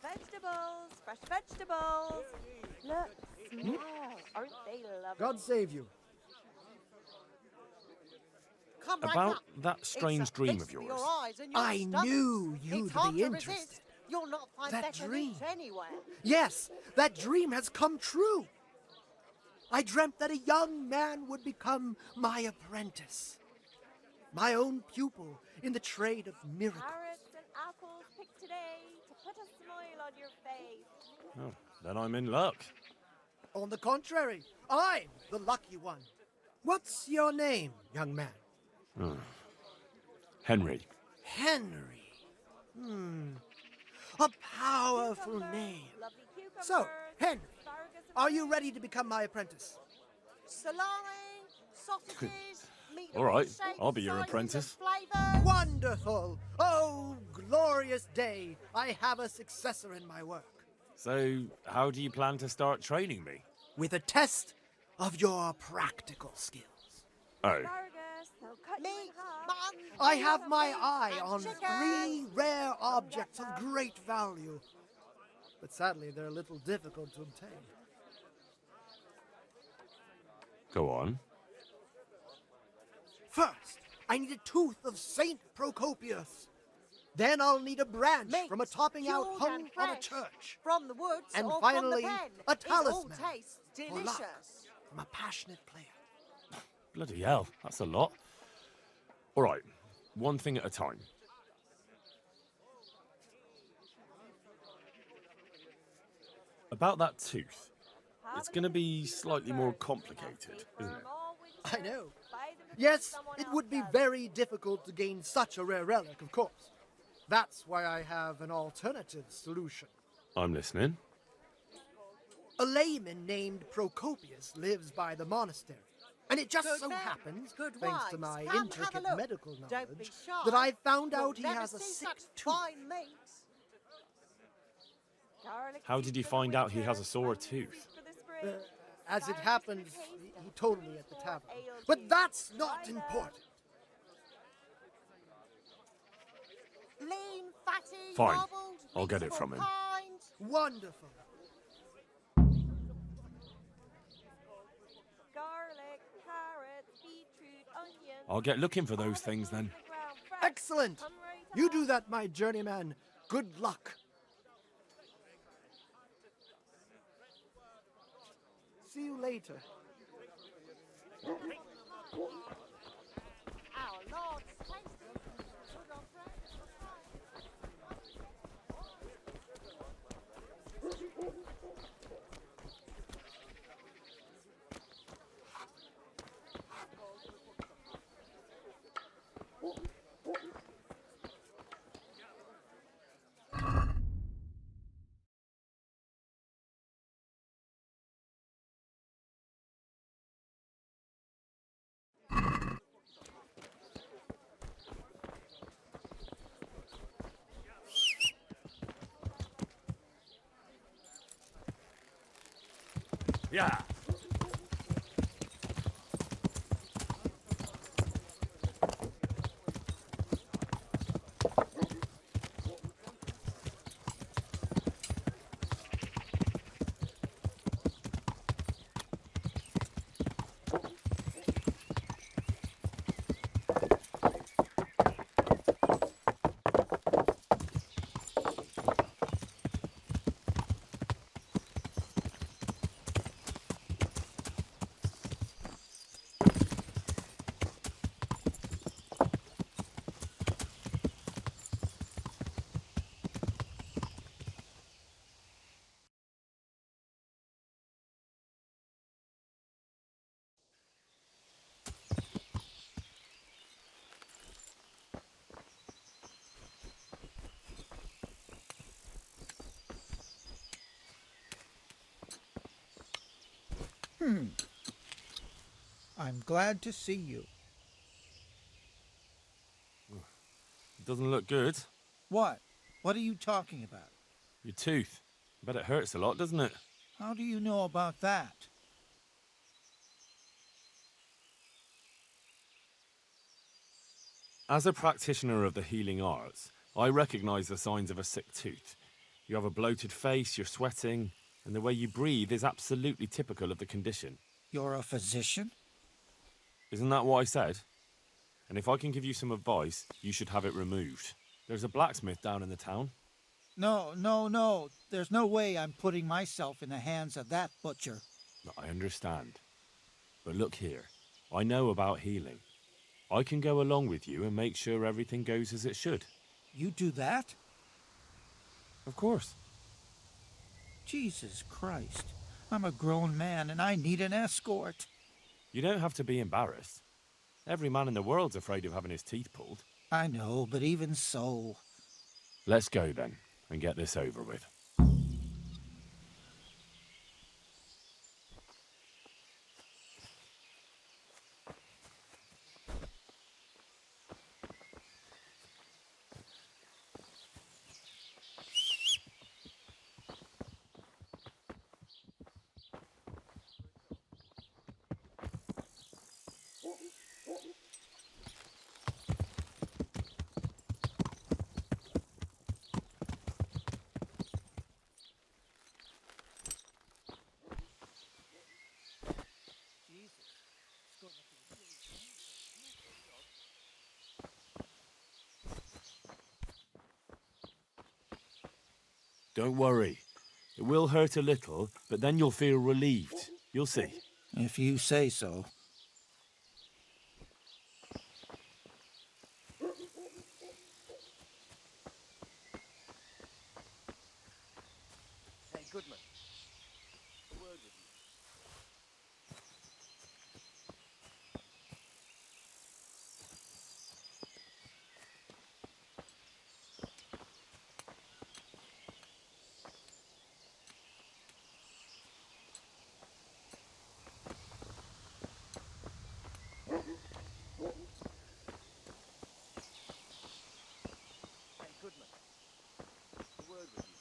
vegetables, fresh vegetables. Look, smell. Aren't they lovely? God save you. Come right About up. that strange It's a dream feast of for yours. your eyes and your I stomach. knew you'd It's hard be to interested. resist. You'll not find That better dream. meat anywhere. Yes, that dream has come true. I dreamt that a young man would become my apprentice. My own pupil in the trade of miracles. Carrots and apples picked today to put a smile on your face. Oh, then I'm in luck. On the contrary, I'm the lucky one. What's your name, young man? Henry. Henry. A powerful Cucumbers, name. lovely cucumbers, So, Henry, asparagus and are you peas. ready to become my apprentice? Salami, sausages, meat All right, shapes, I'll be your sizes apprentice. and flavours. Wonderful! Oh, glorious day! I have a successor in my work. So, how do you plan to start training me? With a test of your practical skills. Oh, Asparagus, they'll cut you in Meat, half. mutton, I have my beef, eye and on chicken. 3 rare objects of great value. But sadly, they're a little difficult to obtain. go on. First, I need a tooth of Saint Procopius. Then I'll need a branch Meat, from a topping out cured hung and on a fresh, church. from the woods And or finally, from the pen. a It all talisman tastes for luck. delicious. From a passionate player. Bloody hell, that's a lot. All right, one thing at a time. About that tooth, it's going to be slightly more complicated, isn't it? I know. Yes, it would be very difficult to gain such a rare relic, of course. That's why I have an alternative solution. I'm listening. A layman named Procopius lives by the monastery. And it just Good so men, happens, good thanks to wives, my come have a intricate look. medical Don't be knowledge, shy. that I found You'll out he never has a see sick such tooth. fine meats. How did you find out he has a sore tooth? As it happens, he told me at the tavern. But that's not important. Lean, fatty, Fine. marbled, I'll get it mixable from him. kind. Wonderful. Garlic, carrots, beetroot, onions. I'll get looking for those things then. Excellent. You do that, my journeyman. Good luck. See you later. Our Lord's tasty. Good on bread. Yeah. I'm glad to see you. It doesn't look good. What? What are you talking about? Your tooth. I bet it hurts a lot, doesn't it? How do you know about that? As a practitioner of the healing arts, I recognize the signs of a sick tooth. You have a bloated face, you're sweating, and the way you breathe is absolutely typical of the condition. You're a physician? Isn't that what I said? And if I can give you some advice, you should have it removed. There's a blacksmith down in the town. No. There's no way I'm putting myself in the hands of that butcher. I understand. But look here, I know about healing. I can go along with you and make sure everything goes as it should. You do that? Of course. Jesus Christ. I'm a grown man and I need an escort. You don't have to be embarrassed. Every man in the world's afraid of having his teeth pulled. I know, but even so. Let's go then, and get this over with. Don't worry. It will hurt a little, but then you'll feel relieved. You'll see. If you say so. Hey, Goodman. A word with you. Hey, Goodman. A word with you.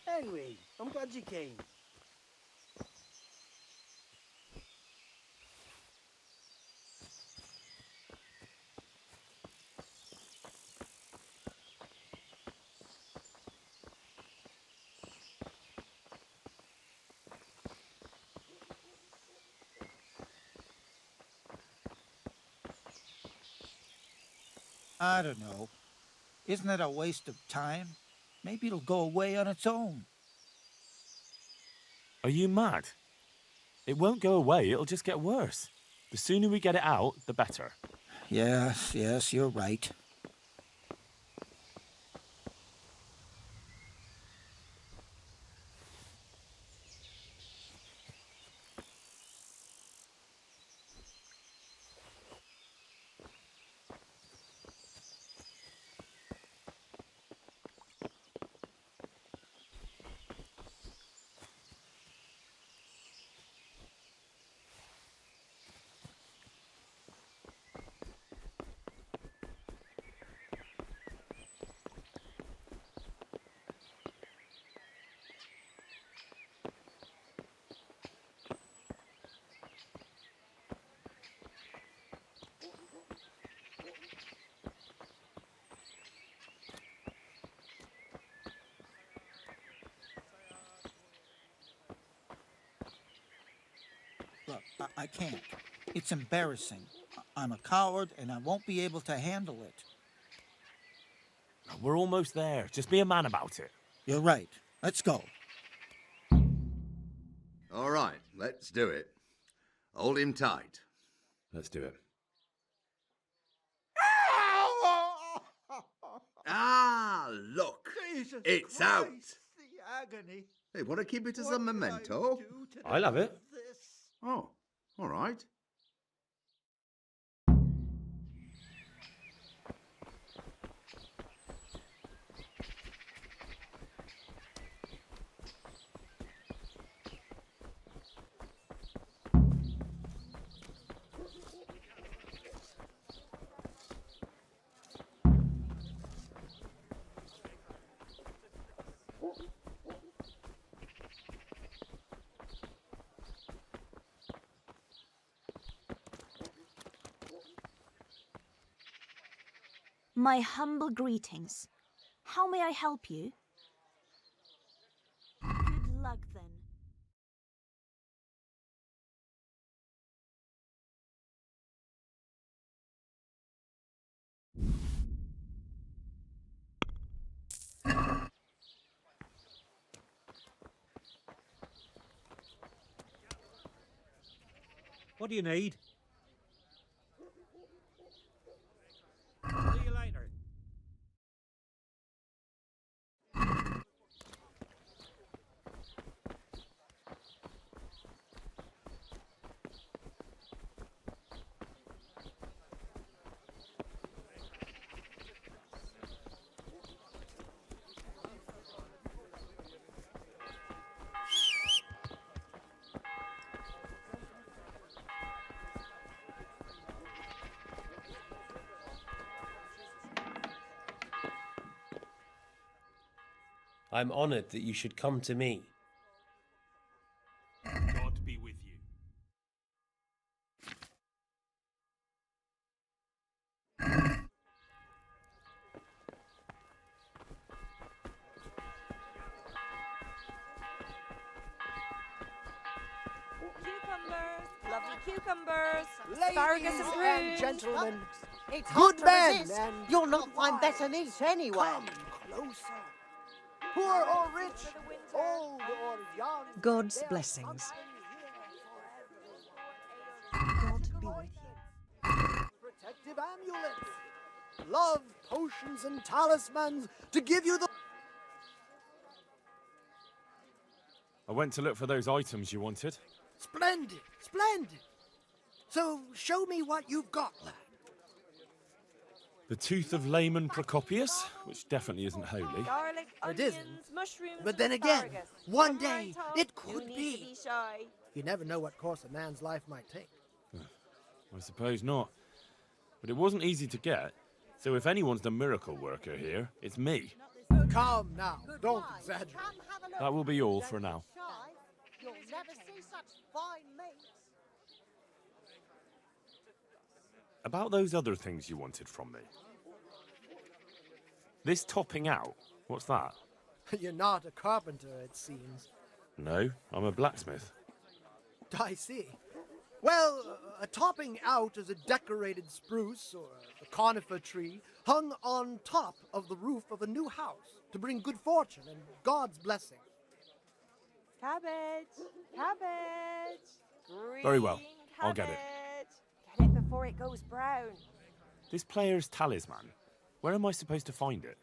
Henry, I'm glad you came. I don't know. Isn't it a waste of time? Maybe it'll go away on its own. Are you mad? It won't go away, it'll just get worse. The sooner we get it out, the better. Yes, you're right. Look, I can't. It's embarrassing. I'm a coward and I won't be able to handle it. We're almost there. Just be a man about it. You're right. Let's go. All right, let's do it. Hold him tight. Let's do it. Ah, look. Jesus It's Christ, out. the agony. They want to keep it as a memento? I'll have it. Oh, all right. My humble greetings. How may I help you? Good luck then. What do you need? See you later. I'm honored that you should come to me. God be with you. Cucumbers, lovely cucumbers, Ladies asparagus and and prunes. gentlemen, It's good hard to men resist. and You'll not good find better wives, meat anywhere. come closer. Poor or rich, old or young. God's they are blessings. coming here God be with you. protective amulets, love potions and talismans to give you the. I went to look for those items you wanted. Splendid, splendid. So show me what you've got, lad. The tooth of layman Procopius, which definitely isn't holy. Garlic, It onions, isn't. mushrooms, But and then again, asparagus. one Come right day up. it No could need be. to be shy. You never know what course a man's life might take. I suppose not. But it wasn't easy to get, so if anyone's the miracle worker here, it's me. Come now, don't exaggerate. Come have a look. That will be all for now. Shy. You'll never see such fine meat. About those other things you wanted from me. This topping out, what's that? You're not a carpenter, it seems. No, I'm a blacksmith. I see. Well, a topping out is a decorated spruce or a conifer tree hung on top of the roof of a new house to bring good fortune and God's blessing. Cabbage, cabbage. Green Very well, I'll get it. cabbage. Get it before it goes brown. This player's talisman, where am I supposed to find it?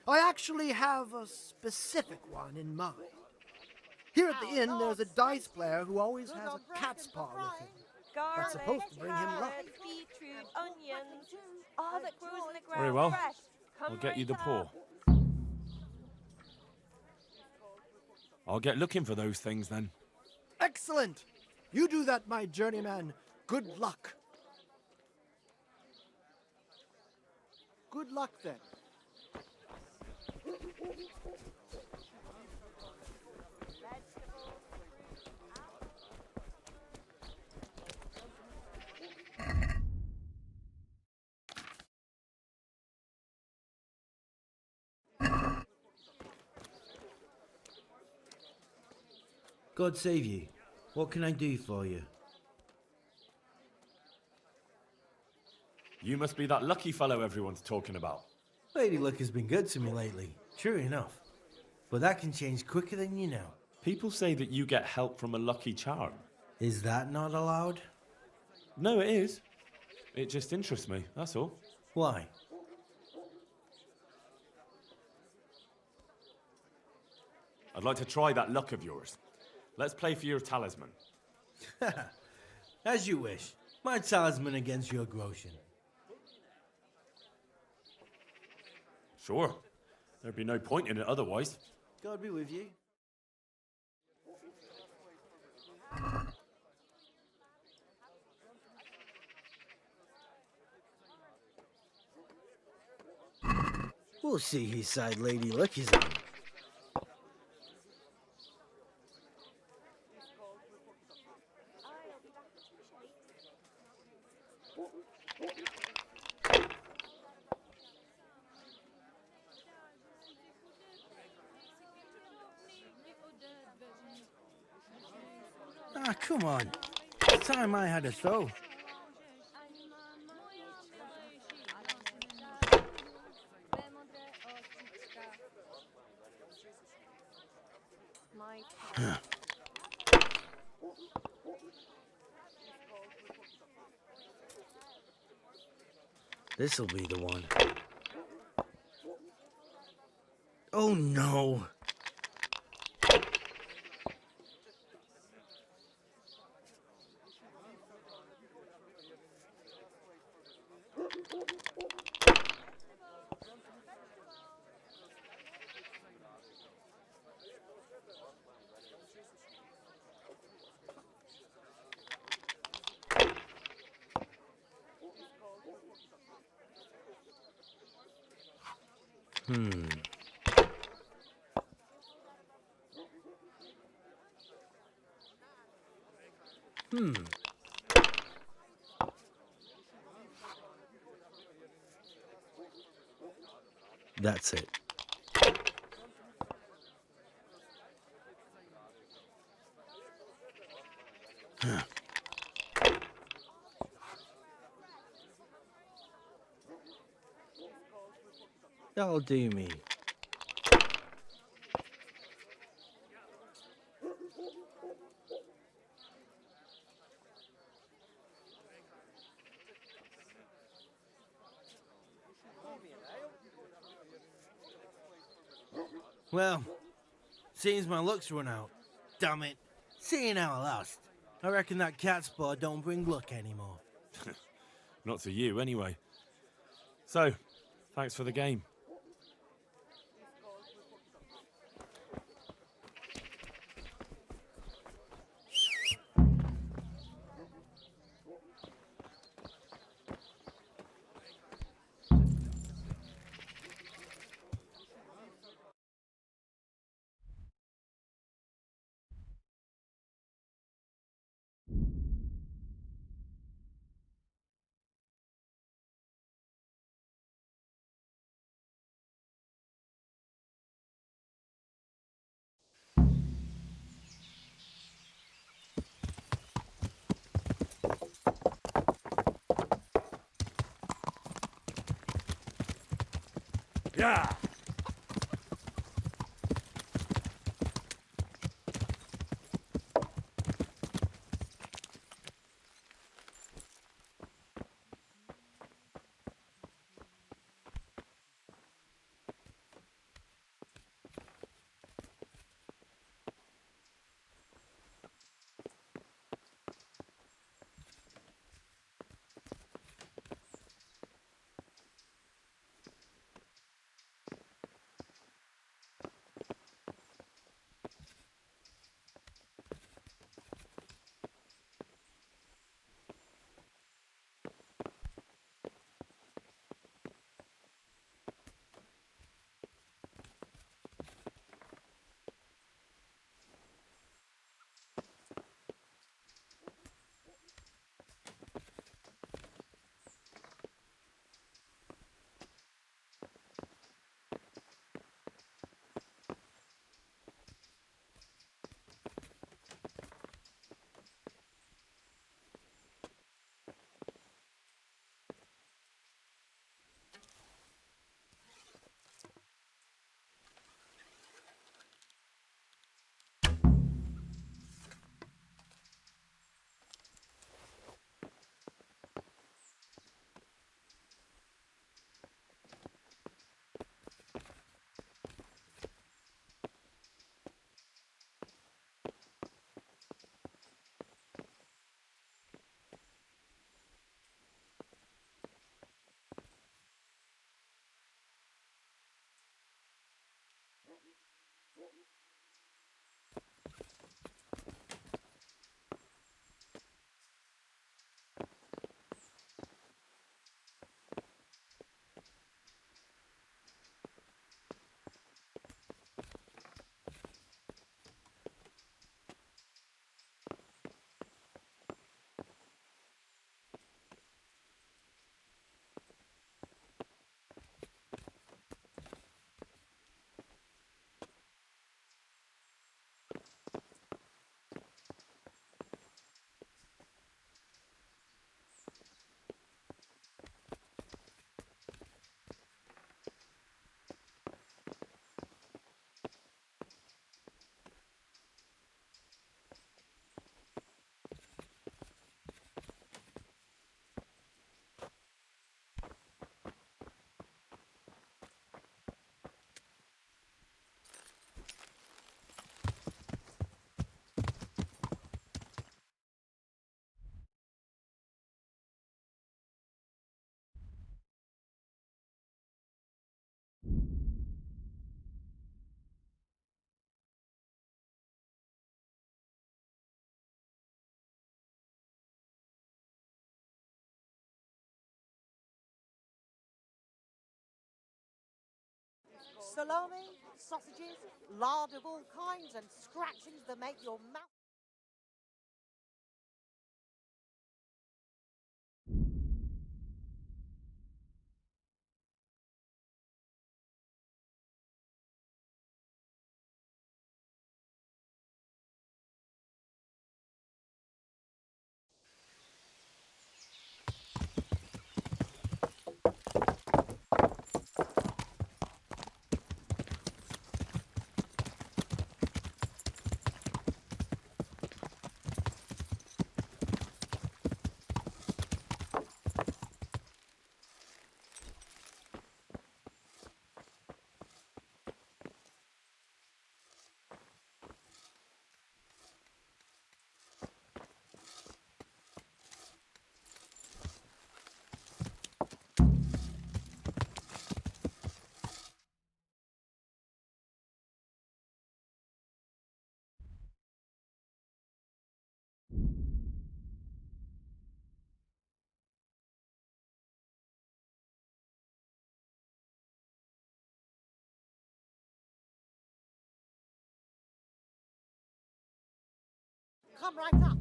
I actually have a specific one in mind. Here at the inn, there's a dice player who always has a cat's paw with him. Garlic, supposed to bring him luck. carrots, beetroot, onions. All that grows in the ground. Very well. Fresh. I'll Come get you the right paw. up. I'll get looking for those things then. Excellent! You do that, my journeyman. Good luck. Good luck then. God save you. What can I do for you? You must be that lucky fellow everyone's talking about. Lady Luck has been good to me lately, sure enough. But that can change quicker than you know. People say that you get help from a lucky charm. Is that not allowed? No, it is. It just interests me, that's all. Why? I'd like to try that luck of yours. Let's play for your talisman. As you wish. My talisman against your groschen. Sure. There'd be no point in it otherwise. God be with you. We'll see whose side Lady Luck is on. Ah, come on. It's time I had a throw. This'll be the one. Oh no. That's it. That'll do me. Well, seems my luck's run out. Damn it. Seeing how I lost, I reckon that cat spot don't bring luck anymore. Not to you, anyway. So, thanks for the game. Yeah! Salami, sausages, lard of all kinds, and scratchings that make your mouth. Come right up.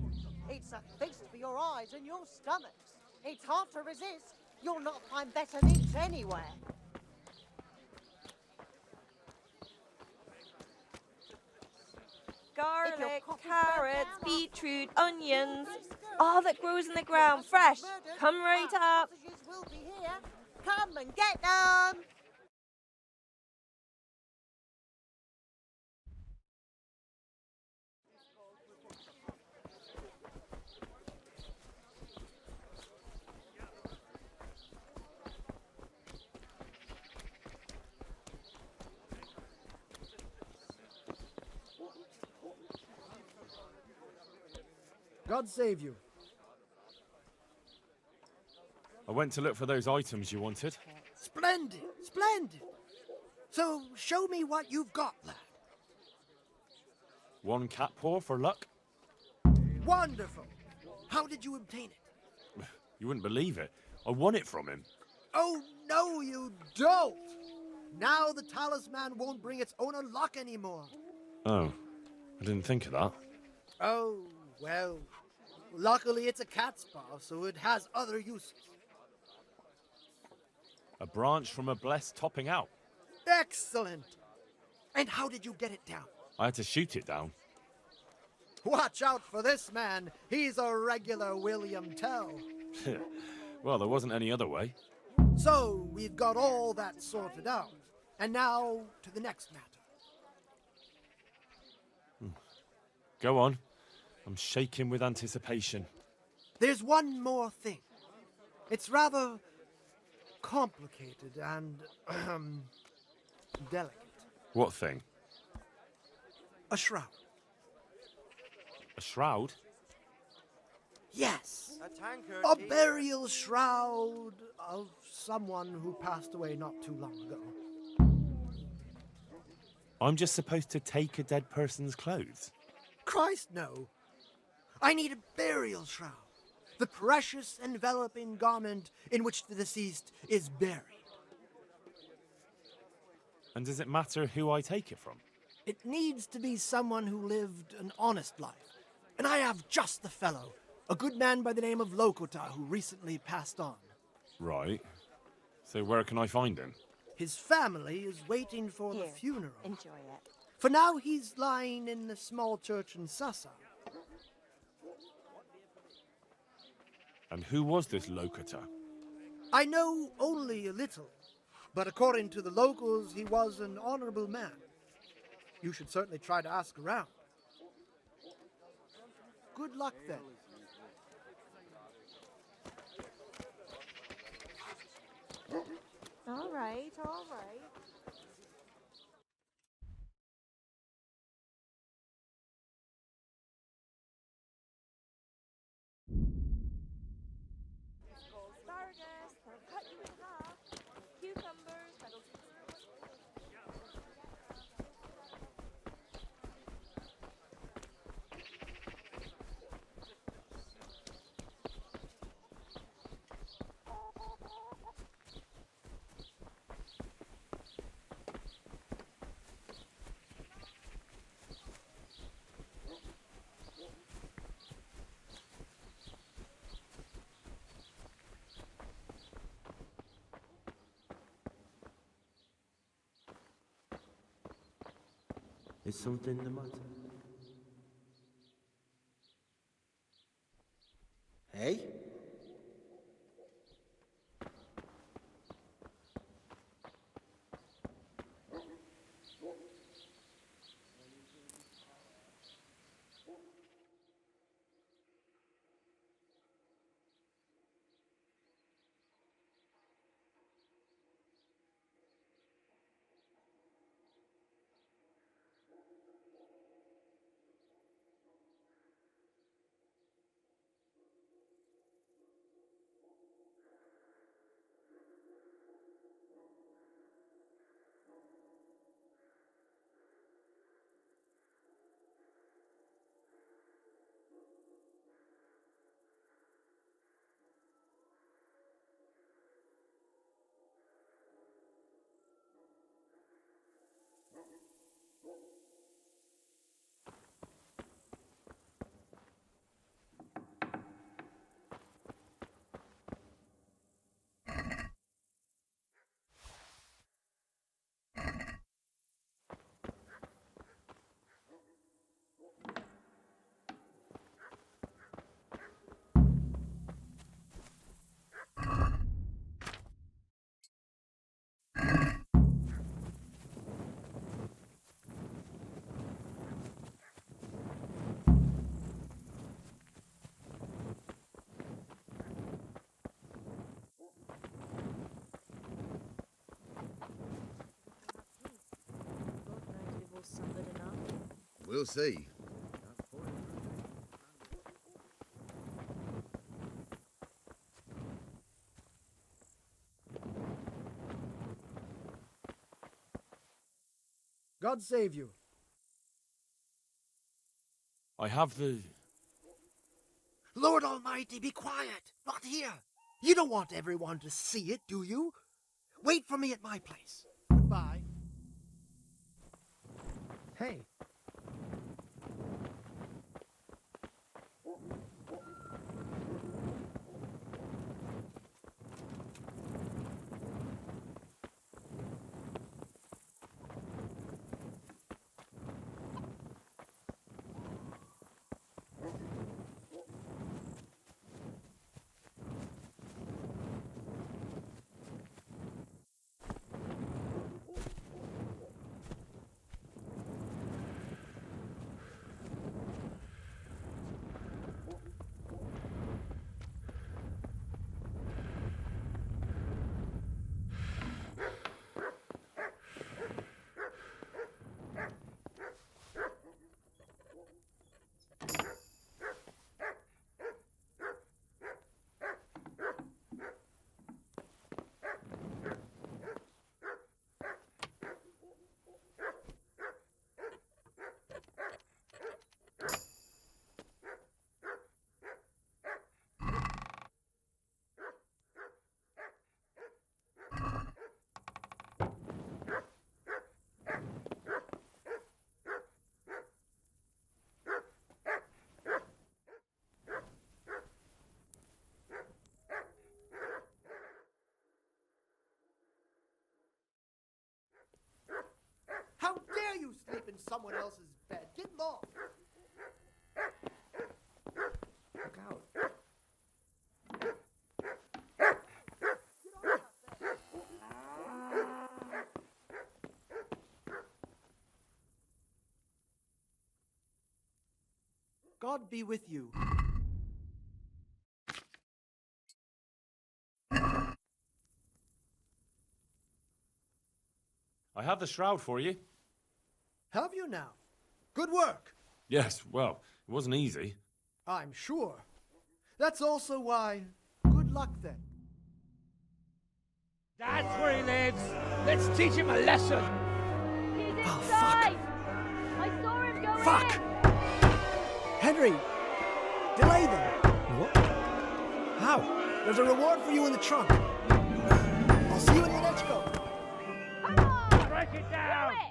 It's a feast for your eyes and your stomachs. It's hard to resist. You'll not find better meat anywhere. Garlic, coffee's carrots, burnt down, beetroot, onions. All that grows in the ground, fresh. Come right up. Sausages will be here. Come and get them. God save you. I went to look for those items you wanted. Splendid, splendid. So show me what you've got, lad. One cat paw for luck. Wonderful. How did you obtain it? You wouldn't believe it. I won it from him. Oh, no, you don't. Now the talisman won't bring its owner luck anymore. Oh, I didn't think of that. Oh, well, luckily it's a cat's paw, so it has other uses. A branch from a blessed topping out. Excellent. And how did you get it down? I had to shoot it down. Watch out for this man. He's a regular William Tell. Well, there wasn't any other way. So, we've got all that sorted out. And now, to the next matter. Go on. I'm shaking with anticipation. There's one more thing. It's rather complicated and delicate. What thing? A shroud. A shroud? Yes. A tankard. A burial shroud of someone who passed away not too long ago. I'm just supposed to take a dead person's clothes. Christ, no. I need a burial shroud. The precious enveloping garment in which the deceased is buried. And does it matter who I take it from? It needs to be someone who lived an honest life. And I have just the fellow, a good man by the name of Lokota who recently passed on. Right. So where can I find him? His family is waiting for the Here, funeral. enjoy it. For now, he's lying in the small church in Sasa. And who was this Lokota? I know only a little, but according to the locals, he was an honorable man. You should certainly try to ask around. Good luck then. All right, all right. Asparagus, they'll cut you in half. Cucumbers, that'll Is something the matter? Hey? We'll see. God save you. I have the... Lord Almighty, be quiet. Not here. You don't want everyone to see it, do you? Wait for me at my place. Goodbye. Hey. sleep in someone else's bed. Get lost. Look out. God be with you. I have the shroud for you. Have you now? Good work. Yes, well, it wasn't easy. I'm sure. That's also why. Good luck then. That's where he lives. Let's teach him a lesson. He's Oh, inside! I saw him go Fuck! in! Henry! Delay them! What? How? There's a reward for you in the trunk. I'll see you in the next go. Come on! Break it down. Do it!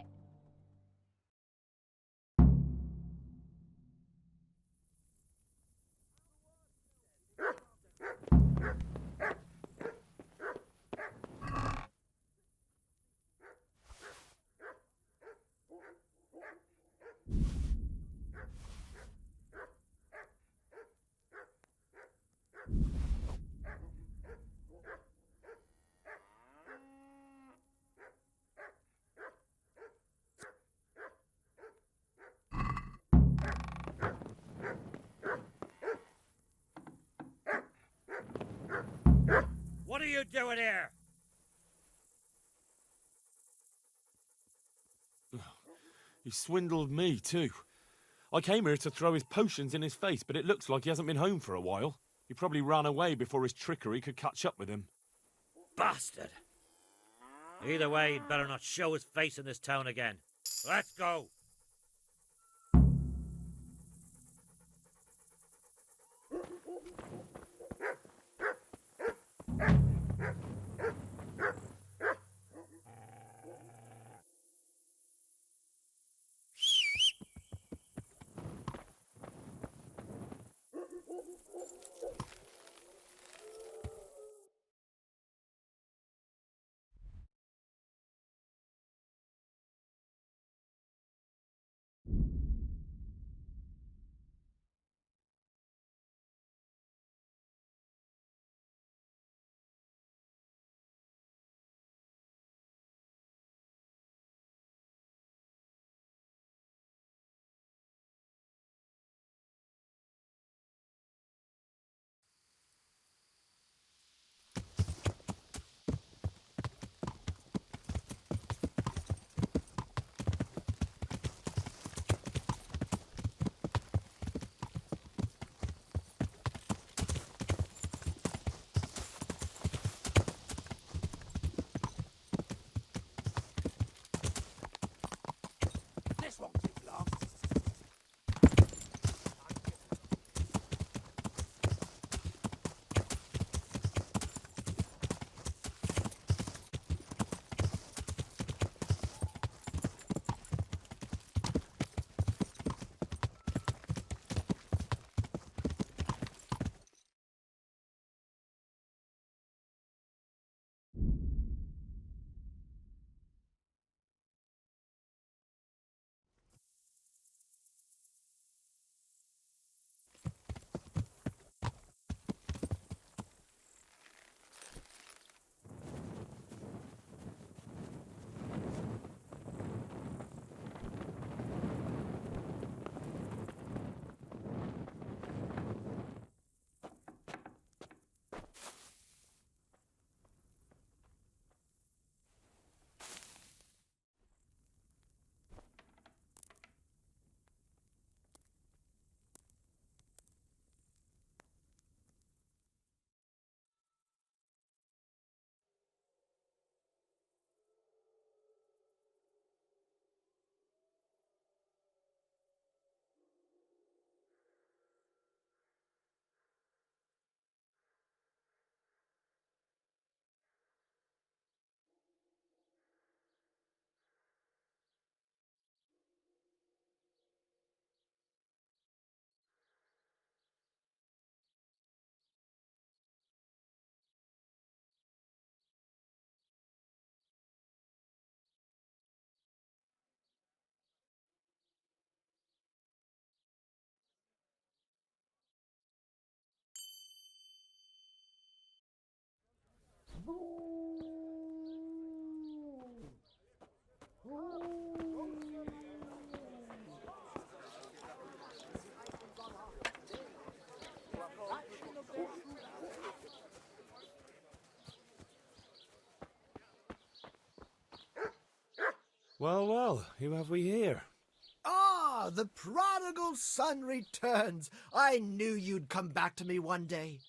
What are you doing here? He swindled me, too. I came here to throw his potions in his face, but it looks like he hasn't been home for a while. He probably ran away before his trickery could catch up with him. Bastard. Either way, he'd better not show his face in this town again. Let's go. Well, well, who have we here? Ah, the prodigal son returns. I knew you'd come back to me one day.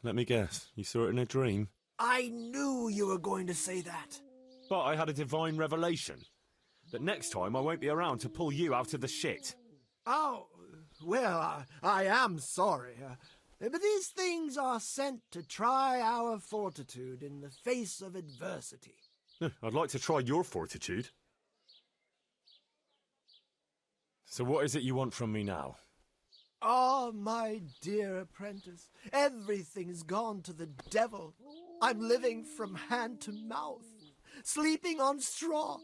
Let me guess, you saw it in a dream? I knew you were going to say that. But I had a divine revelation that next time I won't be around to pull you out of the shit. Oh, well, I am sorry. But these things are sent to try our fortitude in the face of adversity. I'd like to try your fortitude. So what is it you want from me now? Ah, my dear apprentice, everything's gone to the devil. I'm living from hand to mouth, sleeping on straw,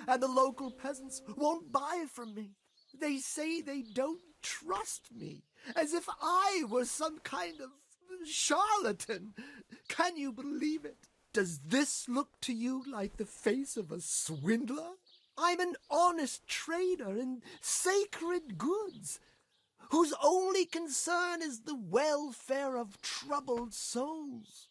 and the local peasants won't buy from me. They say they don't trust me, as if I were some kind of charlatan. Can you believe it? Does this look to you like the face of a swindler? I'm an honest trader in sacred goods, whose only concern is the welfare of troubled souls.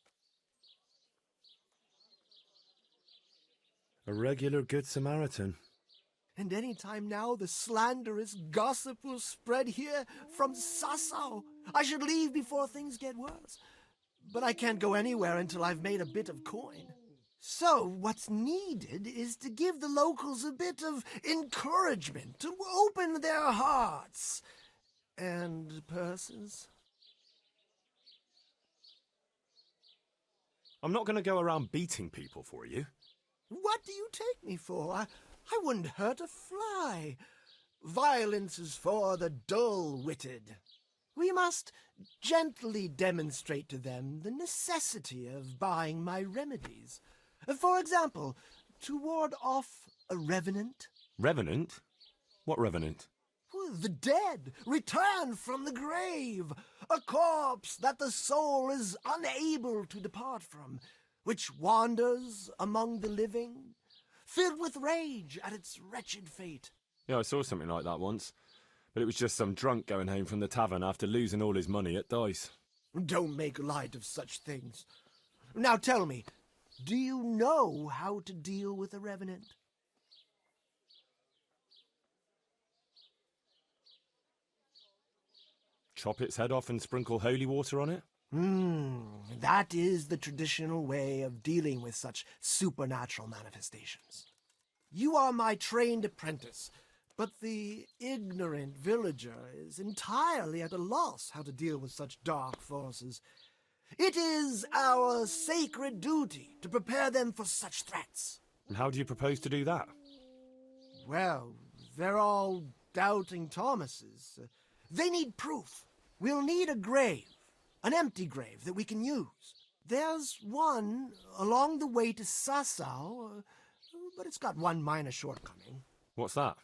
A regular Good Samaritan. And any time now the slanderous gossip will spread here from Sassau. I should leave before things get worse. But I can't go anywhere until I've made a bit of coin. So what's needed is to give the locals a bit of encouragement, to open their hearts and purses. I'm not going to go around beating people for you. What do you take me for? I wouldn't hurt a fly. Violence is for the dull-witted. We must gently demonstrate to them the necessity of buying my remedies. For example, to ward off a revenant. Revenant? What revenant? The dead, returned from the grave, a corpse that the soul is unable to depart from, which wanders among the living, filled with rage at its wretched fate. Yeah, I saw something like that once, but it was just some drunk going home from the tavern after losing all his money at dice. Don't make light of such things. Now tell me, do you know how to deal with a revenant? Chop its head off and sprinkle holy water on it? That is the traditional way of dealing with such supernatural manifestations. You are my trained apprentice, but the ignorant villager is entirely at a loss how to deal with such dark forces. It is our sacred duty to prepare them for such threats. And how do you propose to do that? Well, they're all doubting Thomases. They need proof. We'll need a grave, an empty grave that we can use. There's one along the way to Sassau, but it's got one minor shortcoming. What's that?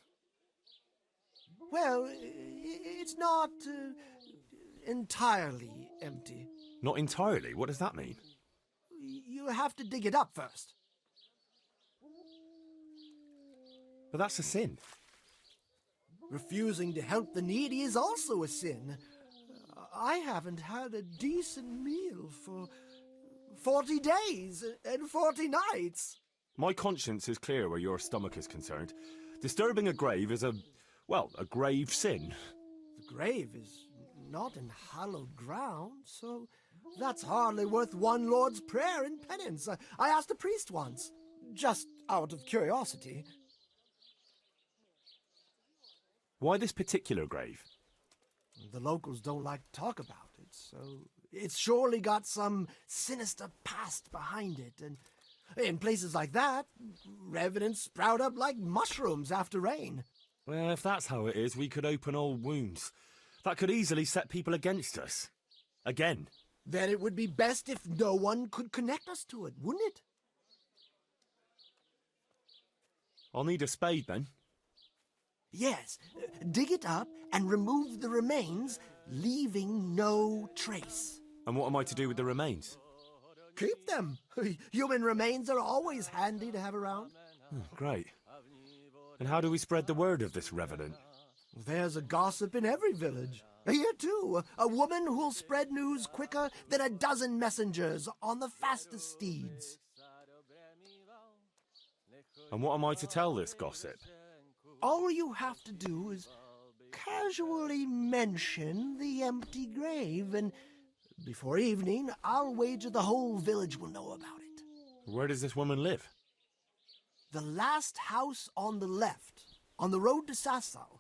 Well, it's not entirely empty. Not entirely? What does that mean? You have to dig it up first. But that's a sin. Refusing to help the needy is also a sin. I haven't had a decent meal for 40 days and 40 nights. My conscience is clear where your stomach is concerned. Disturbing a grave is a grave sin. The grave is not in hallowed ground, so that's hardly worth one Lord's Prayer in penance. I asked a priest once, just out of curiosity. Why this particular grave? The locals don't like to talk about it, so it's surely got some sinister past behind it. And in places like that, revenants sprout up like mushrooms after rain. Well, if that's how it is, we could open old wounds. That could easily set people against us. Again. Then it would be best if no one could connect us to it, wouldn't it? I'll need a spade then. Yes, dig it up and remove the remains, leaving no trace. And what am I to do with the remains? Keep them. Human remains are always handy to have around. Great. And how do we spread the word of this revenant? There's a gossip in every village. Here, too, a woman who'll spread news quicker than a dozen messengers on the fastest steeds. And what am I to tell this gossip? All you have to do is casually mention the empty grave, and before evening, I'll wager the whole village will know about it. Where does this woman live? The last house on the left, on the road to Sasau.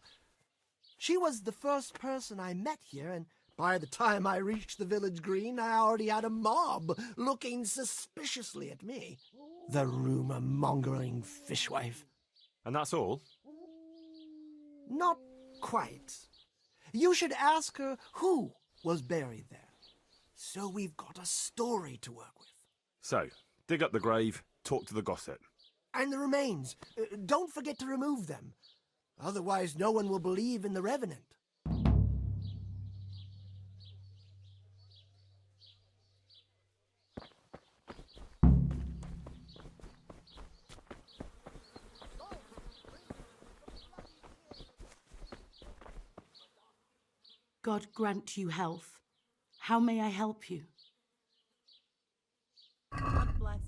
She was the first person I met here, and by the time I reached the village green, I already had a mob looking suspiciously at me. The rumor-mongering fishwife. And that's all? Not quite. You should ask her who was buried there. So we've got a story to work with. So, dig up the grave, talk to the gossip. And the remains. Don't forget to remove them. Otherwise, no one will believe in the revenant. God grant you health. How may I help you? God bless.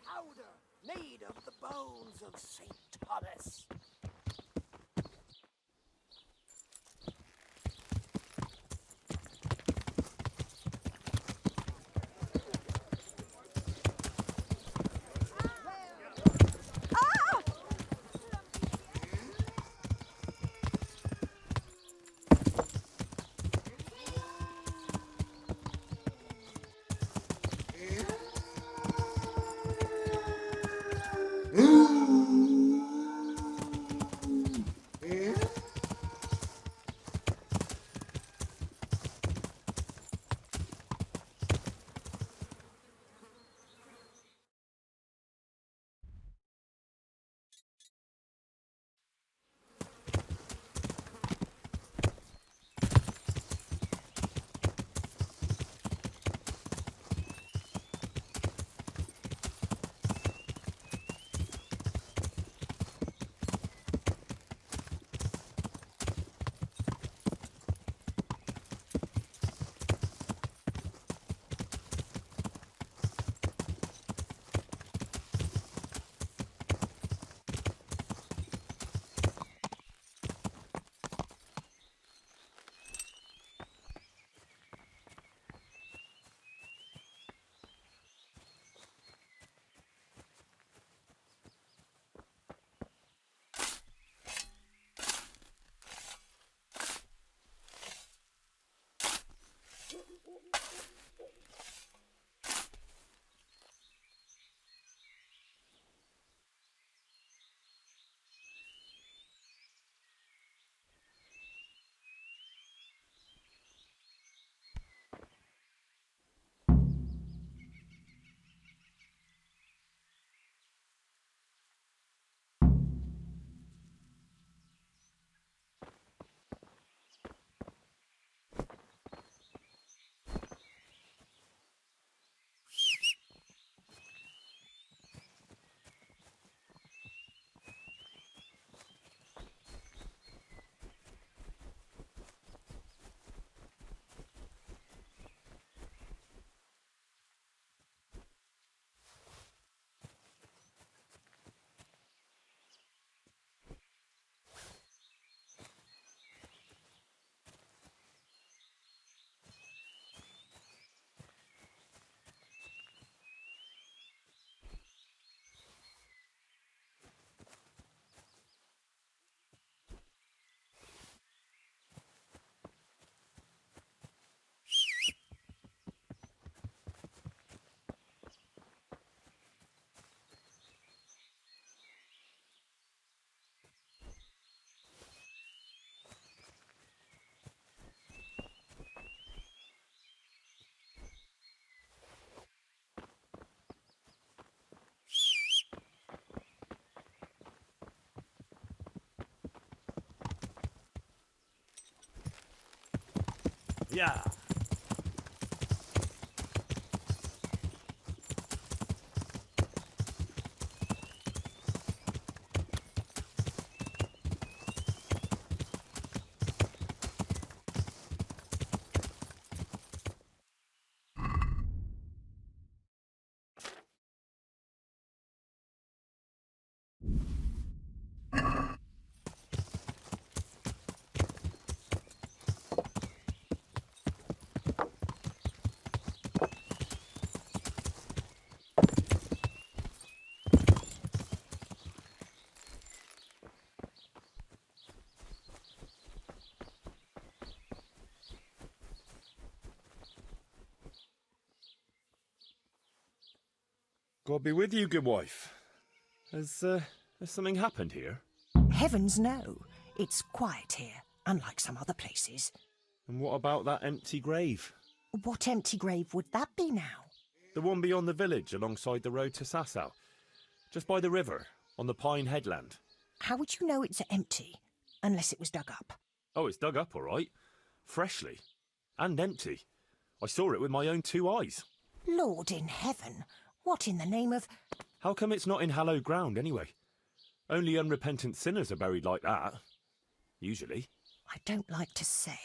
Powder made of the bones of St. Thomas. Yeah. God be with you, good wife. Has something happened here? Heavens, no. It's quiet here, unlike some other places. And what about that empty grave? What empty grave would that be now? The one beyond the village, alongside the road to Sasau. Just by the river, on the Pine Headland. How would you know it's empty, unless it was dug up? Oh, it's dug up, all right. Freshly. And empty. I saw it with my own 2 eyes. Lord in heaven, what in the name of... How come it's not in hallowed ground, anyway? Only unrepentant sinners are buried like that. Usually. I don't like to say.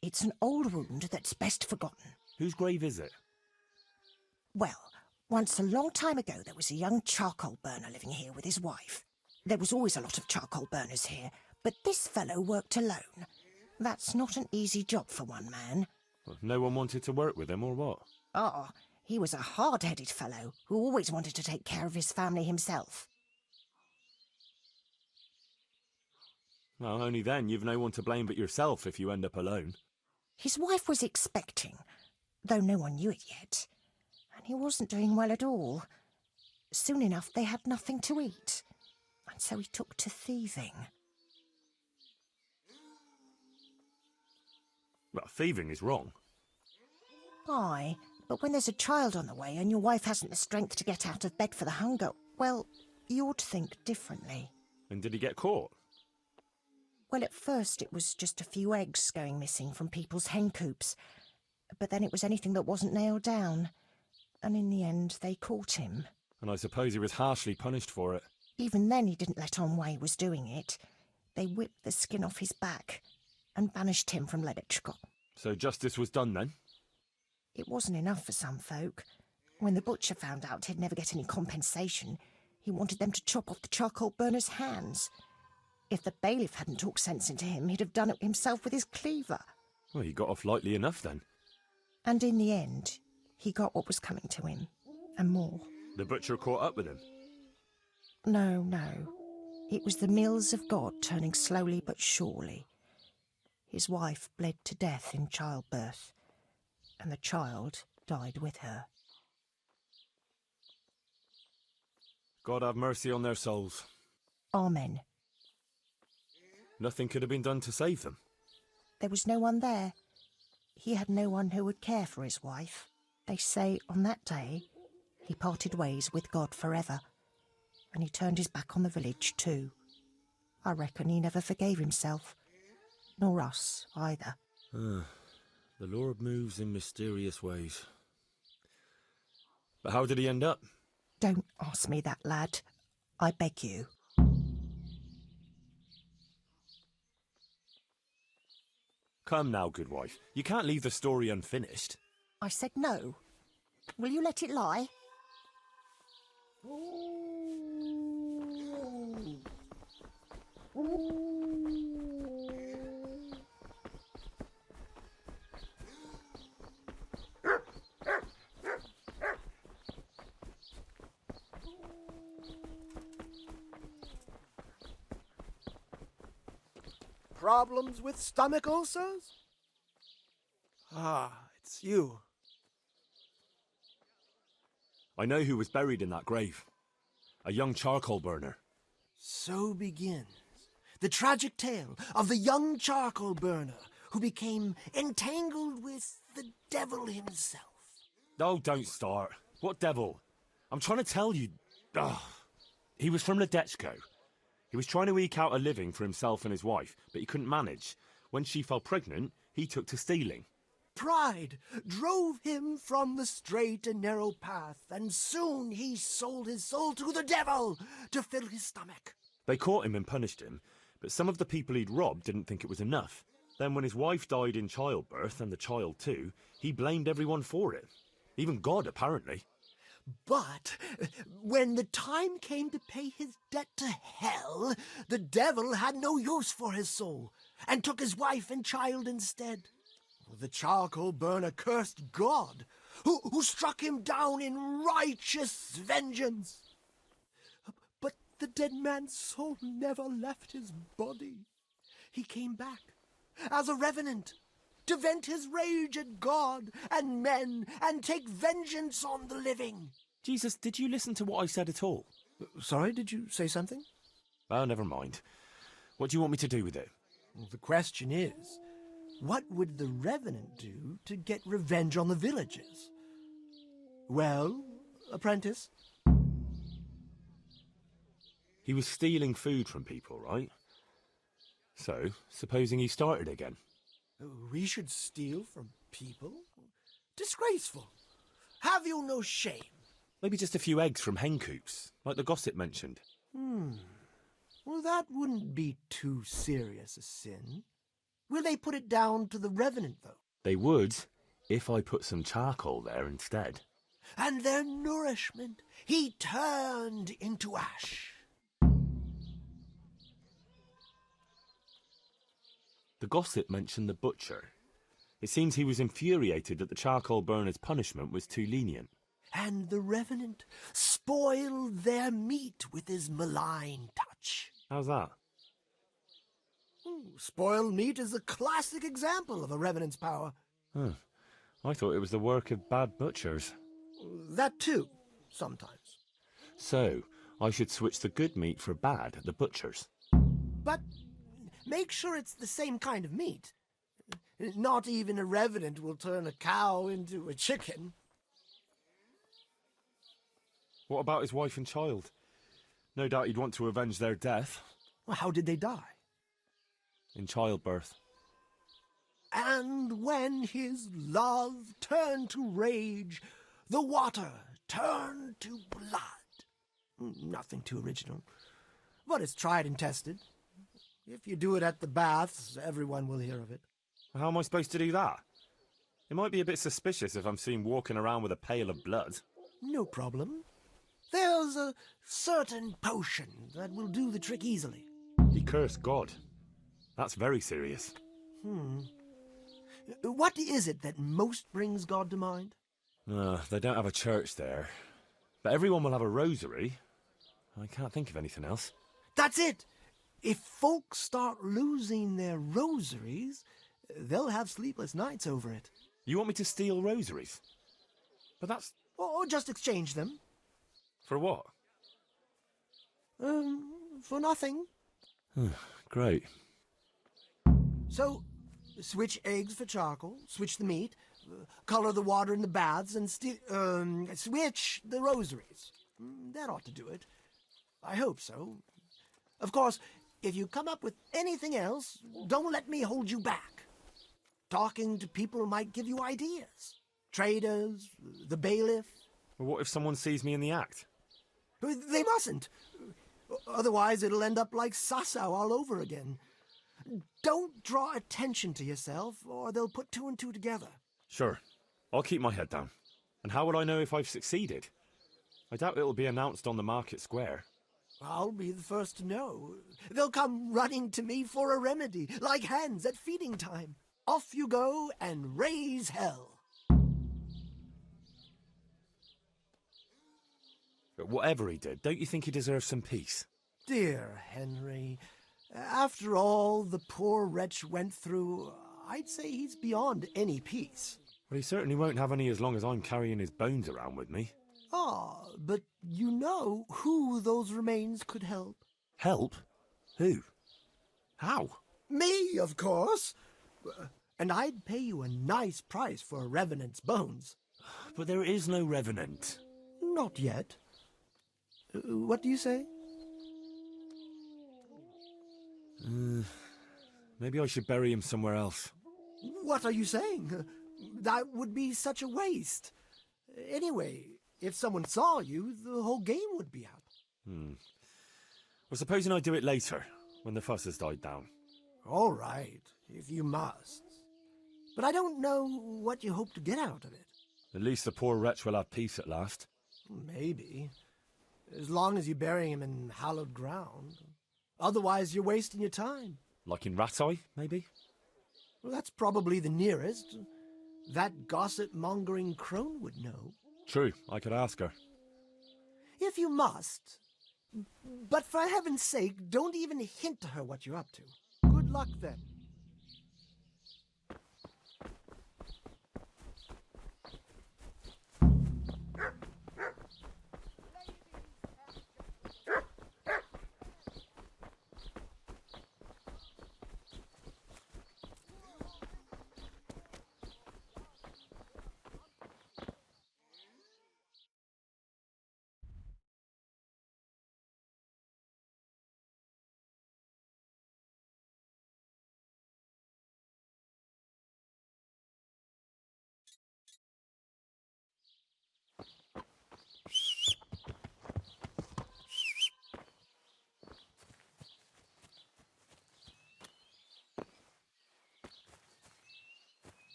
It's an old wound that's best forgotten. Whose grave is it? Well, once a long time ago there was a young charcoal burner living here with his wife. There was always a lot of charcoal burners here, but this fellow worked alone. That's not an easy job for one man. Well, no one wanted to work with him, or what? Ah, he was a hard-headed fellow who always wanted to take care of his family himself. Well, only then you've no one to blame but yourself if you end up alone. His wife was expecting, though no one knew it yet, and he wasn't doing well at all. Soon enough they had nothing to eat, and so he took to thieving. Well, thieving is wrong. Aye, but when there's a child on the way and your wife hasn't the strength to get out of bed for the hunger, well, you ought to think differently. And did he get caught? Well, at first it was just a few eggs going missing from people's hen coops, but then it was anything that wasn't nailed down, and in the end they caught him. And I suppose he was harshly punished for it. Even then he didn't let on why he was doing it. They whipped the skin off his back and banished him from Leditchko. So justice was done then? It wasn't enough for some folk. When the butcher found out he'd never get any compensation, he wanted them to chop off the charcoal burner's hands. If the bailiff hadn't talked sense into him, he'd have done it himself with his cleaver. Well, he got off lightly enough then. And in the end, he got what was coming to him, and more. The butcher caught up with him? No. It was the mills of God turning slowly but surely. His wife bled to death in childbirth, and the child died with her. God have mercy on their souls. Amen. Nothing could have been done to save them. There was no one there. He had no one who would care for his wife. They say on that day he parted ways with God forever, and he turned his back on the village too. I reckon he never forgave himself, nor us either. The Lord moves in mysterious ways. But how did he end up? Don't ask me that, lad. I beg you. Come now, good wife. You can't leave the story unfinished. I said no. Will you let it lie? Problems with stomach ulcers? Ah, it's you. I know who was buried in that grave. A young charcoal burner. So begins the tragic tale of the young charcoal burner who became entangled with the devil himself. Oh, don't start. What devil? I'm trying to tell you. He was from Ledetchko. He was trying to eke out a living for himself and his wife, but he couldn't manage. When she fell pregnant, he took to stealing. pride drove him from the straight and narrow path, and soon he sold his soul to the devil to fill his stomach. They caught him and punished him, but some of the people he'd robbed didn't think it was enough. Then when his wife died in childbirth, and the child too, he blamed everyone for it. Even God, apparently. But when the time came to pay his debt to hell, the devil had no use for his soul, and took his wife and child instead. The charcoal burner cursed God, who struck him down in righteous vengeance. But the dead man's soul never left his body. He came back as a revenant, to vent his rage at God and men and take vengeance on the living. Jesus, did you listen to what I said at all? Sorry, did you say something? Oh, never mind. What do you want me to do with it? Well, the question is, what would the revenant do to get revenge on the villagers? Well, apprentice? He was stealing food from people, right? So, supposing he started again. We should steal from people? Disgraceful. Have you no shame? Maybe just a few eggs from hen coops, like the gossip mentioned. Well, that wouldn't be too serious a sin. Will they put it down to the revenant, though? They would, if I put some charcoal there instead. And their nourishment he turned into ash. The gossip mentioned the butcher. It seems he was infuriated that the charcoal burner's punishment was too lenient. And the revenant spoiled their meat with his malign touch. How's that? Spoiled meat is a classic example of a revenant's power. I thought it was the work of bad butchers. That too, sometimes. So, I should switch the good meat for bad at the butcher's. But make sure it's the same kind of meat. Not even a revenant will turn a cow into a chicken. What about his wife and child? No doubt he'd want to avenge their death. Well, how did they die? In childbirth. And when his love turned to rage, the water turned to blood. Nothing too original, but it's tried and tested. If you do it at the baths, everyone will hear of it. How am I supposed to do that? It might be a bit suspicious if I'm seen walking around with a pail of blood. No problem. There's a certain potion that will do the trick easily. He cursed God. That's very serious. What is it that most brings God to mind? They don't have a church there. But everyone will have a rosary. I can't think of anything else. That's it! If folks start losing their rosaries, they'll have sleepless nights over it. You want me to steal rosaries? But that's... Or just exchange them. For what? For nothing. Great. So, switch eggs for charcoal, switch the meat, color the water in the baths, and switch the rosaries. That ought to do it. I hope so. Of course, if you come up with anything else, don't let me hold you back. Talking to people might give you ideas. Traders, the bailiff. Well, what if someone sees me in the act? They mustn't. Otherwise, it'll end up like Sasau all over again. Don't draw attention to yourself, or they'll put two and two together. Sure. I'll keep my head down. And how will I know if I've succeeded? I doubt it'll be announced on the market square. I'll be the first to know. They'll come running to me for a remedy, like hens at feeding time. Off you go and raise hell. But whatever he did, don't you think he deserves some peace? Dear Henry, after all the poor wretch went through, I'd say he's beyond any peace. Well, he certainly won't have any as long as I'm carrying his bones around with me. Ah, but you know who those remains could help. Help? Who? How? Me, of course. And I'd pay you a nice price for a revenant's bones. But there is no revenant. Not yet. What do you say? Maybe I should bury him somewhere else. What are you saying? That would be such a waste. Anyway, if someone saw you, the whole game would be up. Well, supposing I do it later, when the fuss has died down. All right, if you must. But I don't know what you hope to get out of it. At least the poor wretch will have peace at last. Maybe. As long as you bury him in hallowed ground. Otherwise, you're wasting your time. Like in Rat-Eye, maybe? Well, that's probably the nearest. That gossip-mongering crone would know. True, I could ask her. If you must. But for heaven's sake, don't even hint to her what you're up to. Good luck, then.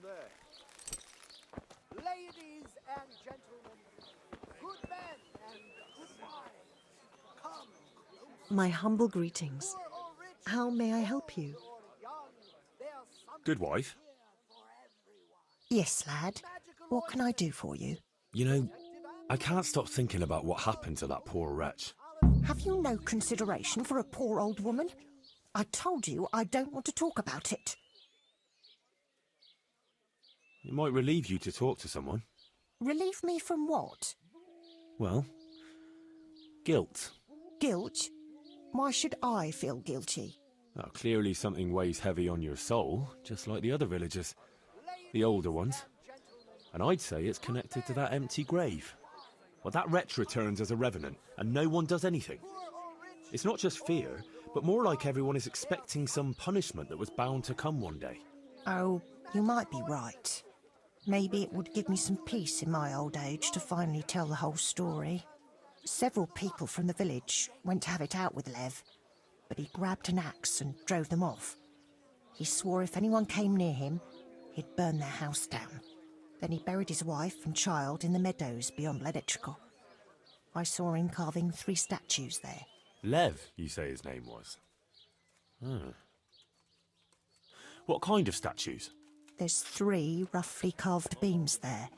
There. Ladies and gentlemen, good men and good wives, come close. My humble greetings. How may I help you? Good wife. Yes, lad. What can I do for you? You know, I can't stop thinking about what happened to that poor wretch. Have you no consideration for a poor old woman? I told you I don't want to talk about it. It might relieve you to talk to someone. Relieve me from what? Well, guilt. Guilt? Why should I feel guilty? Well, clearly something weighs heavy on your soul, just like the other villagers. The older ones. And I'd say it's connected to that empty grave. Well, that wretch returns as a revenant, and no one does anything. It's not just fear, but more like everyone is expecting some punishment that was bound to come one day. Oh, you might be right. Maybe it would give me some peace in my old age to finally tell the whole story. Several people from the village went to have it out with Lev, but he grabbed an axe and drove them off. He swore if anyone came near him, he'd burn their house down. Then he buried his wife and child in the meadows beyond Ledetchko. I saw him carving 3 statues there. Lev, you say his name was? What kind of statues? There's 3 roughly carved beams there,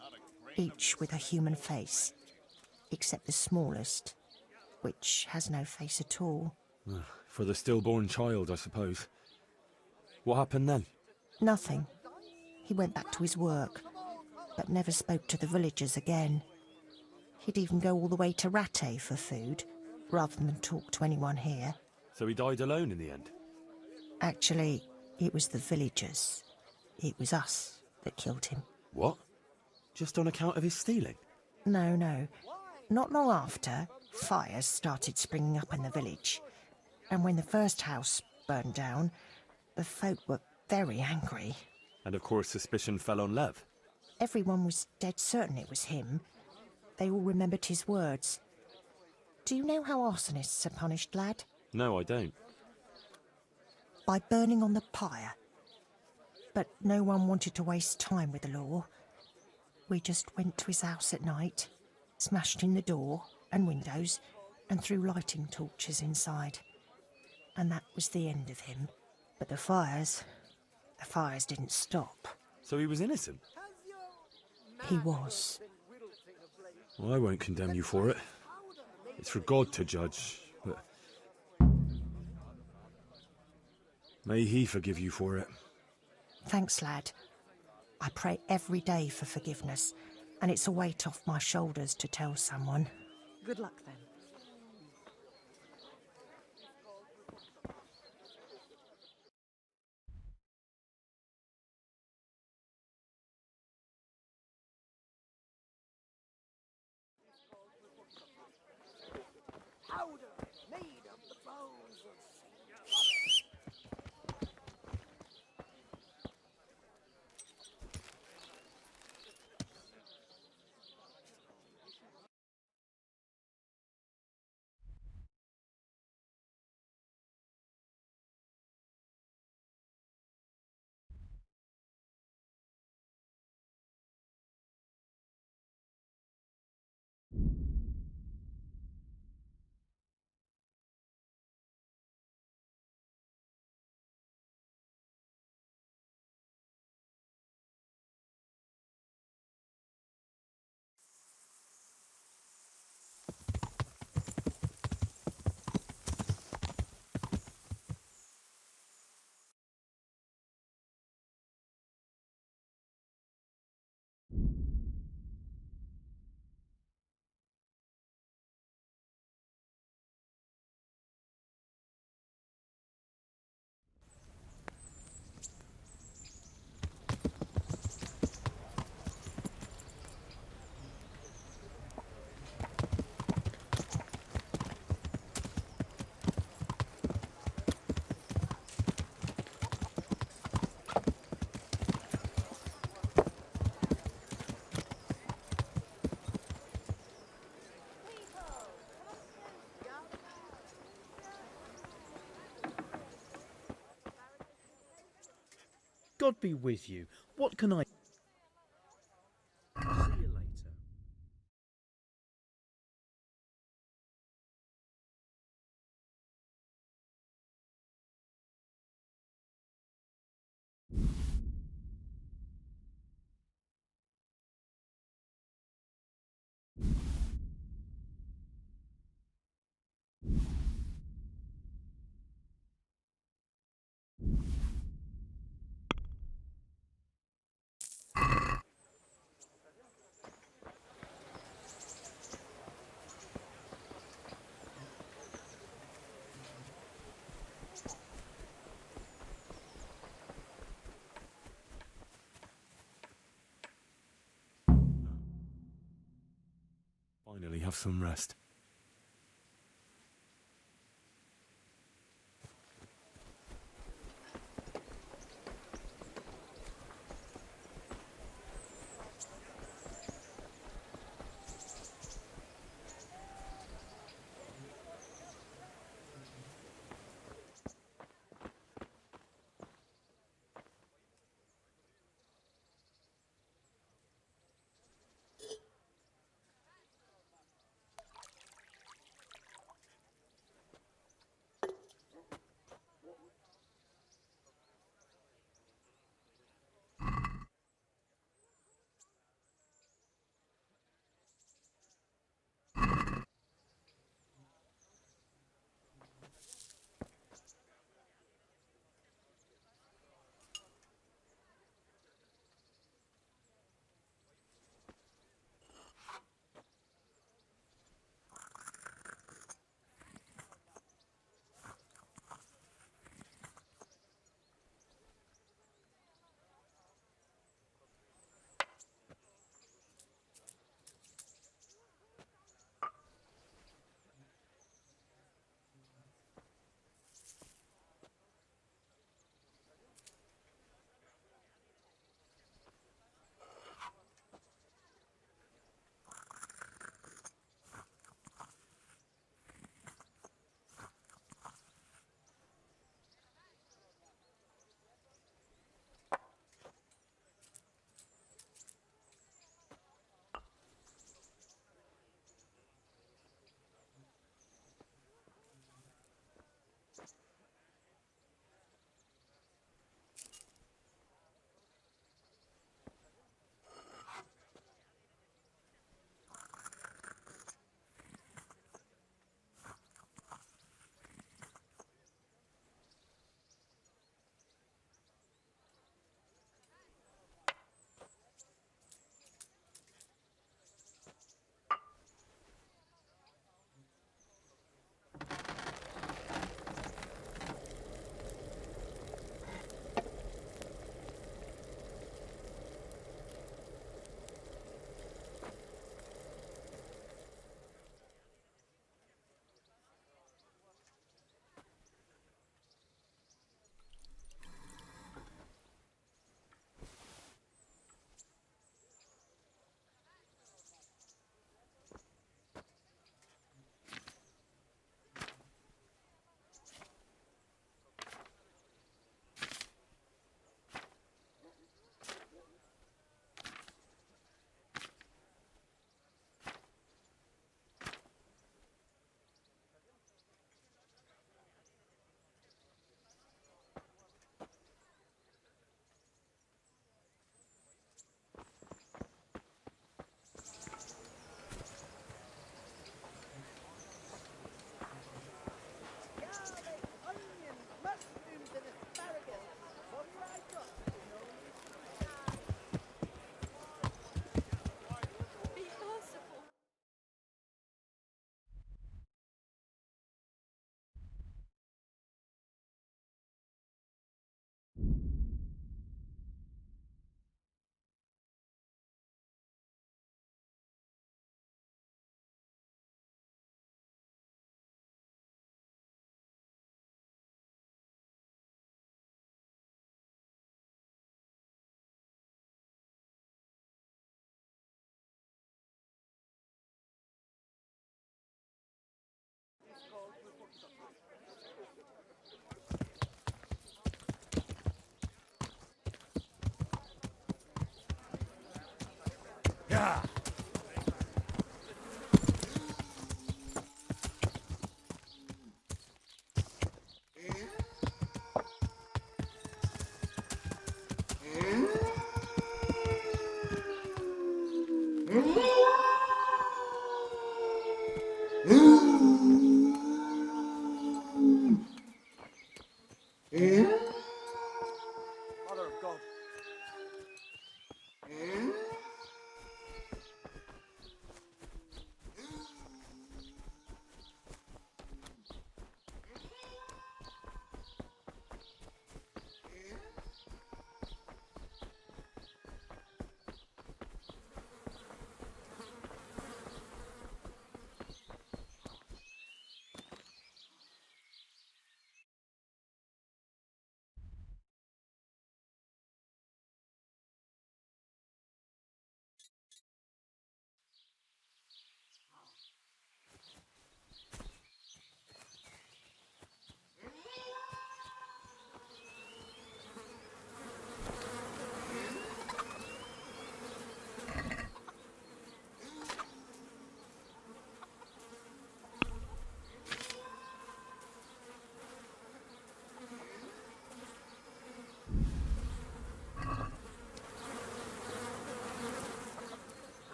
each with a human face, except the smallest, which has no face at all. For the stillborn child, I suppose. What happened then? Nothing. He went back to his work, but never spoke to the villagers again. He'd even go all the way to Rattay for food, rather than talk to anyone here. So he died alone in the end? Actually, it was the villagers. It was us that killed him. What? Just on account of his stealing? No. Not long after, fires started springing up in the village. And when the first house burned down, the folk were very angry. And of course suspicion fell on Lev. Everyone was dead certain it was him. They all remembered his words. Do you know how arsonists are punished, lad? No, I don't. By burning on the pyre. But no one wanted to waste time with the law. We just went to his house at night, smashed in the door and windows, and threw lighting torches inside. And that was the end of him. But the fires didn't stop. So he was innocent? He was. Well, I won't condemn you for it. It's for God to judge, but... may he forgive you for it. Thanks, lad. I pray every day for forgiveness, and it's a weight off my shoulders to tell someone. Good luck then. Powder made of the bones of God be with you. What can I... See you later. Finally have some rest.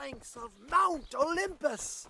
flanks of Mount Olympus.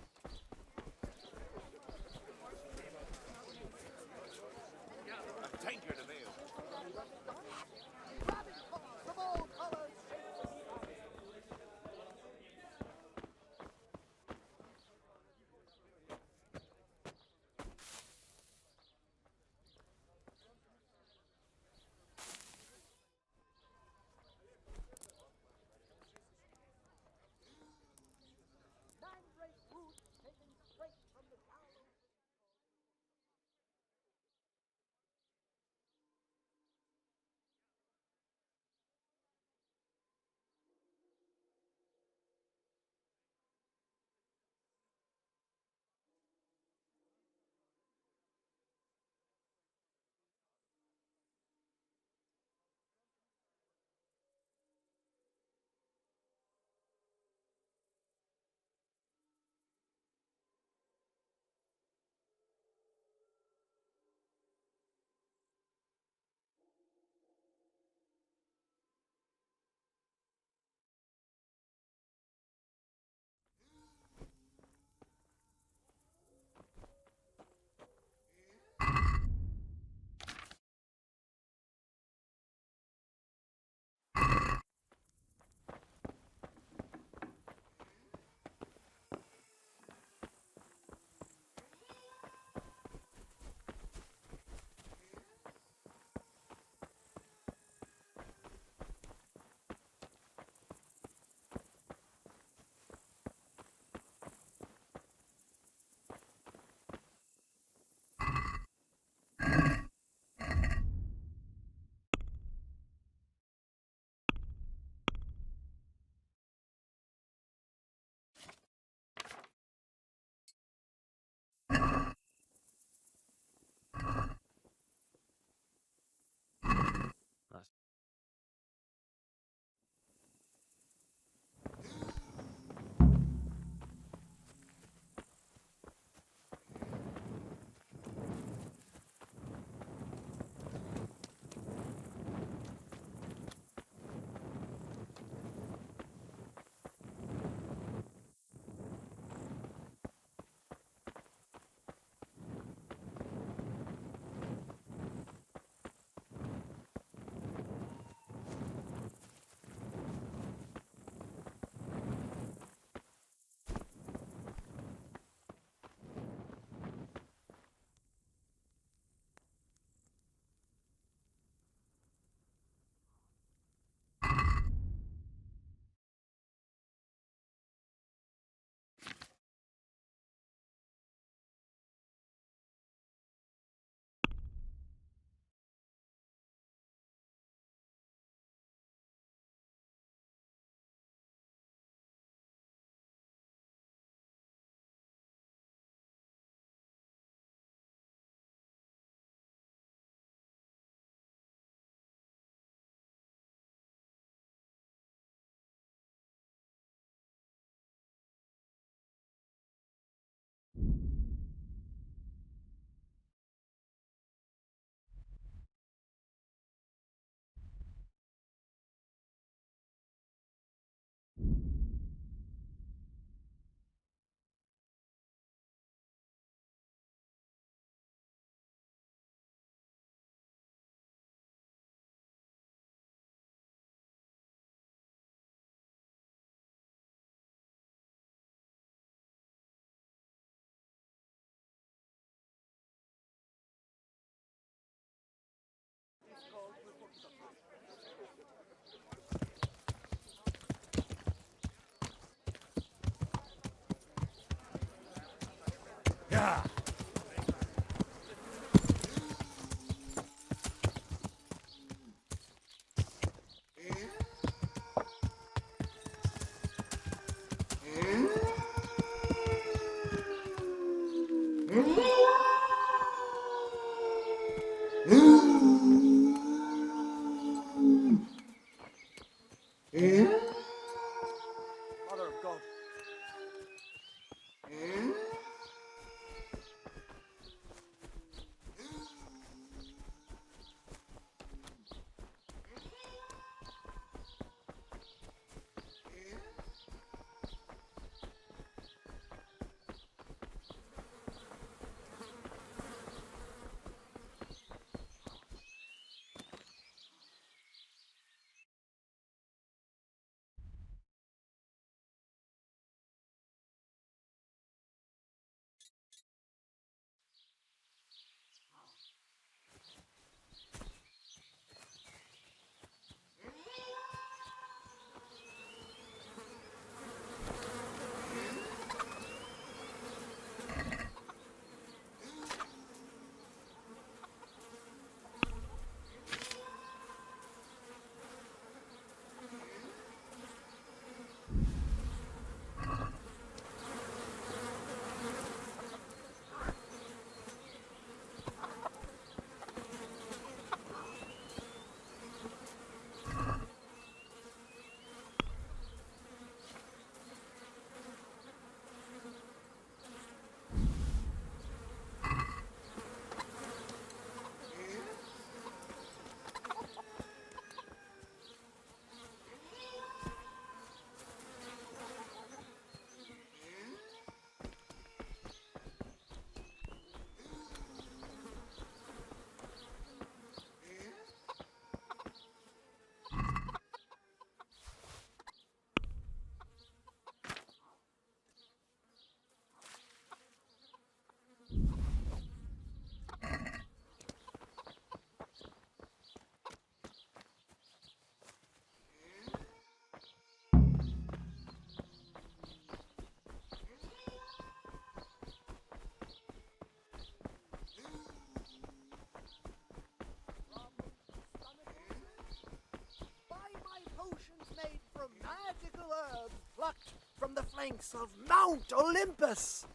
plucked from the flanks of Mount Olympus.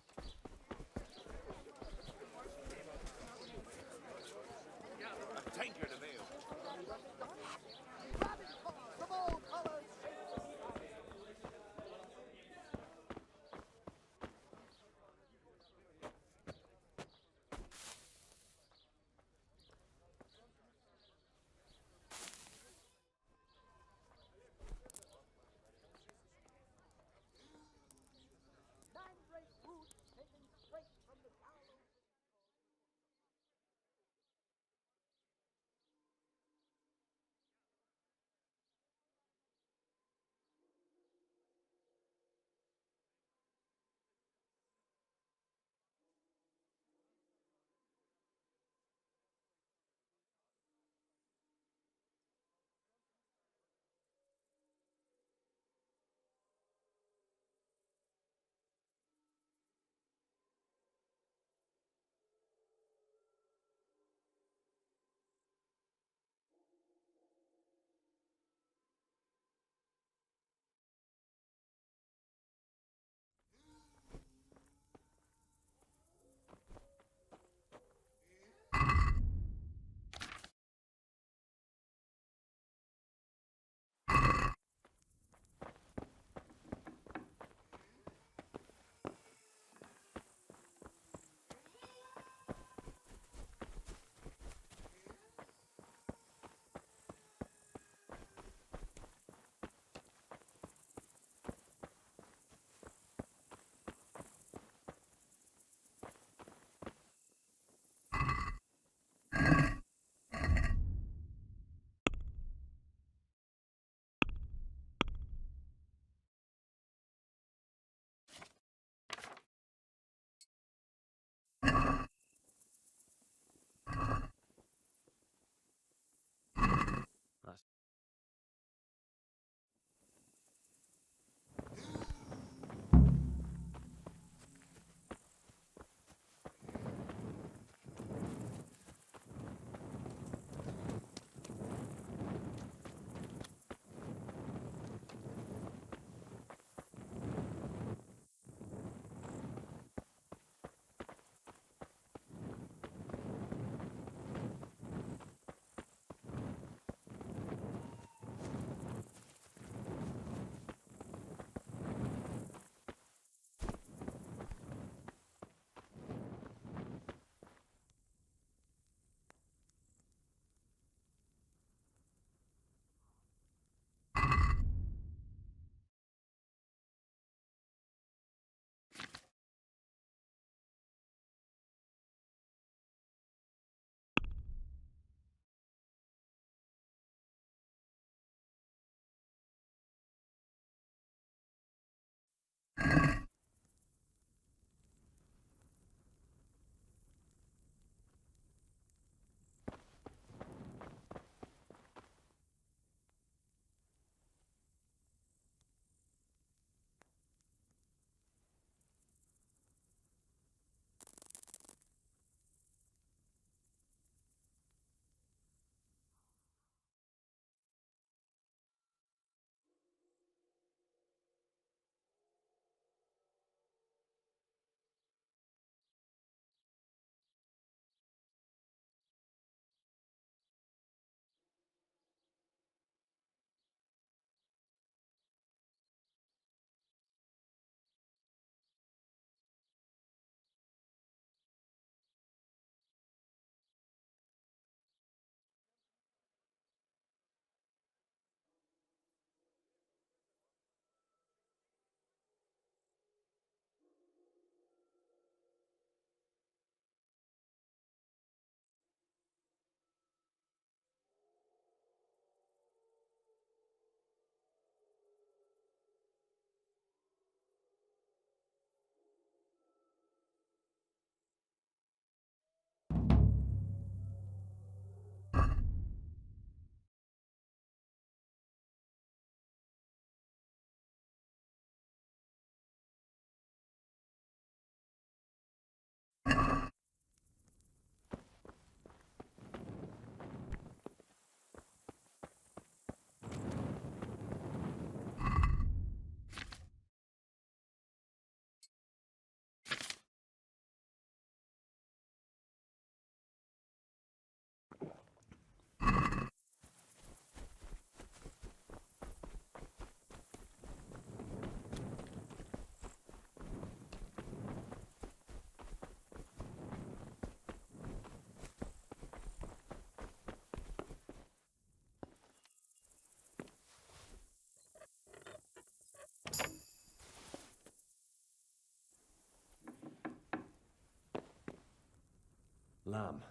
lamb.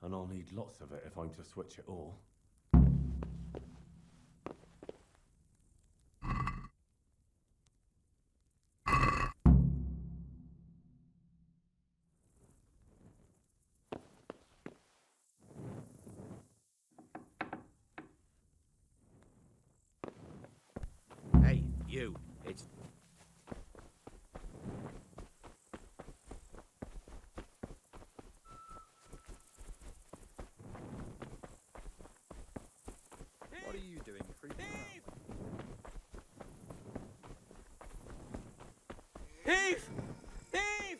And I'll need lots of it if I'm to switch it all. Hey, you. It's... What are you doing, creeping around? Thief! Thief!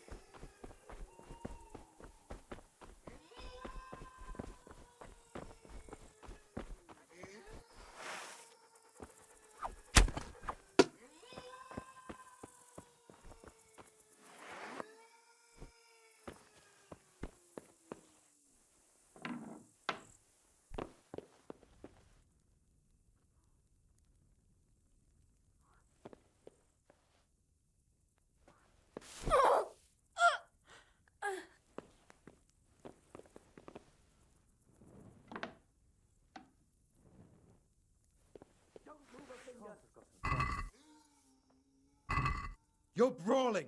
You're brawling!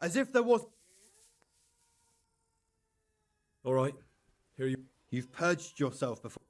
As if there was... All right, here you... You've purged yourself before...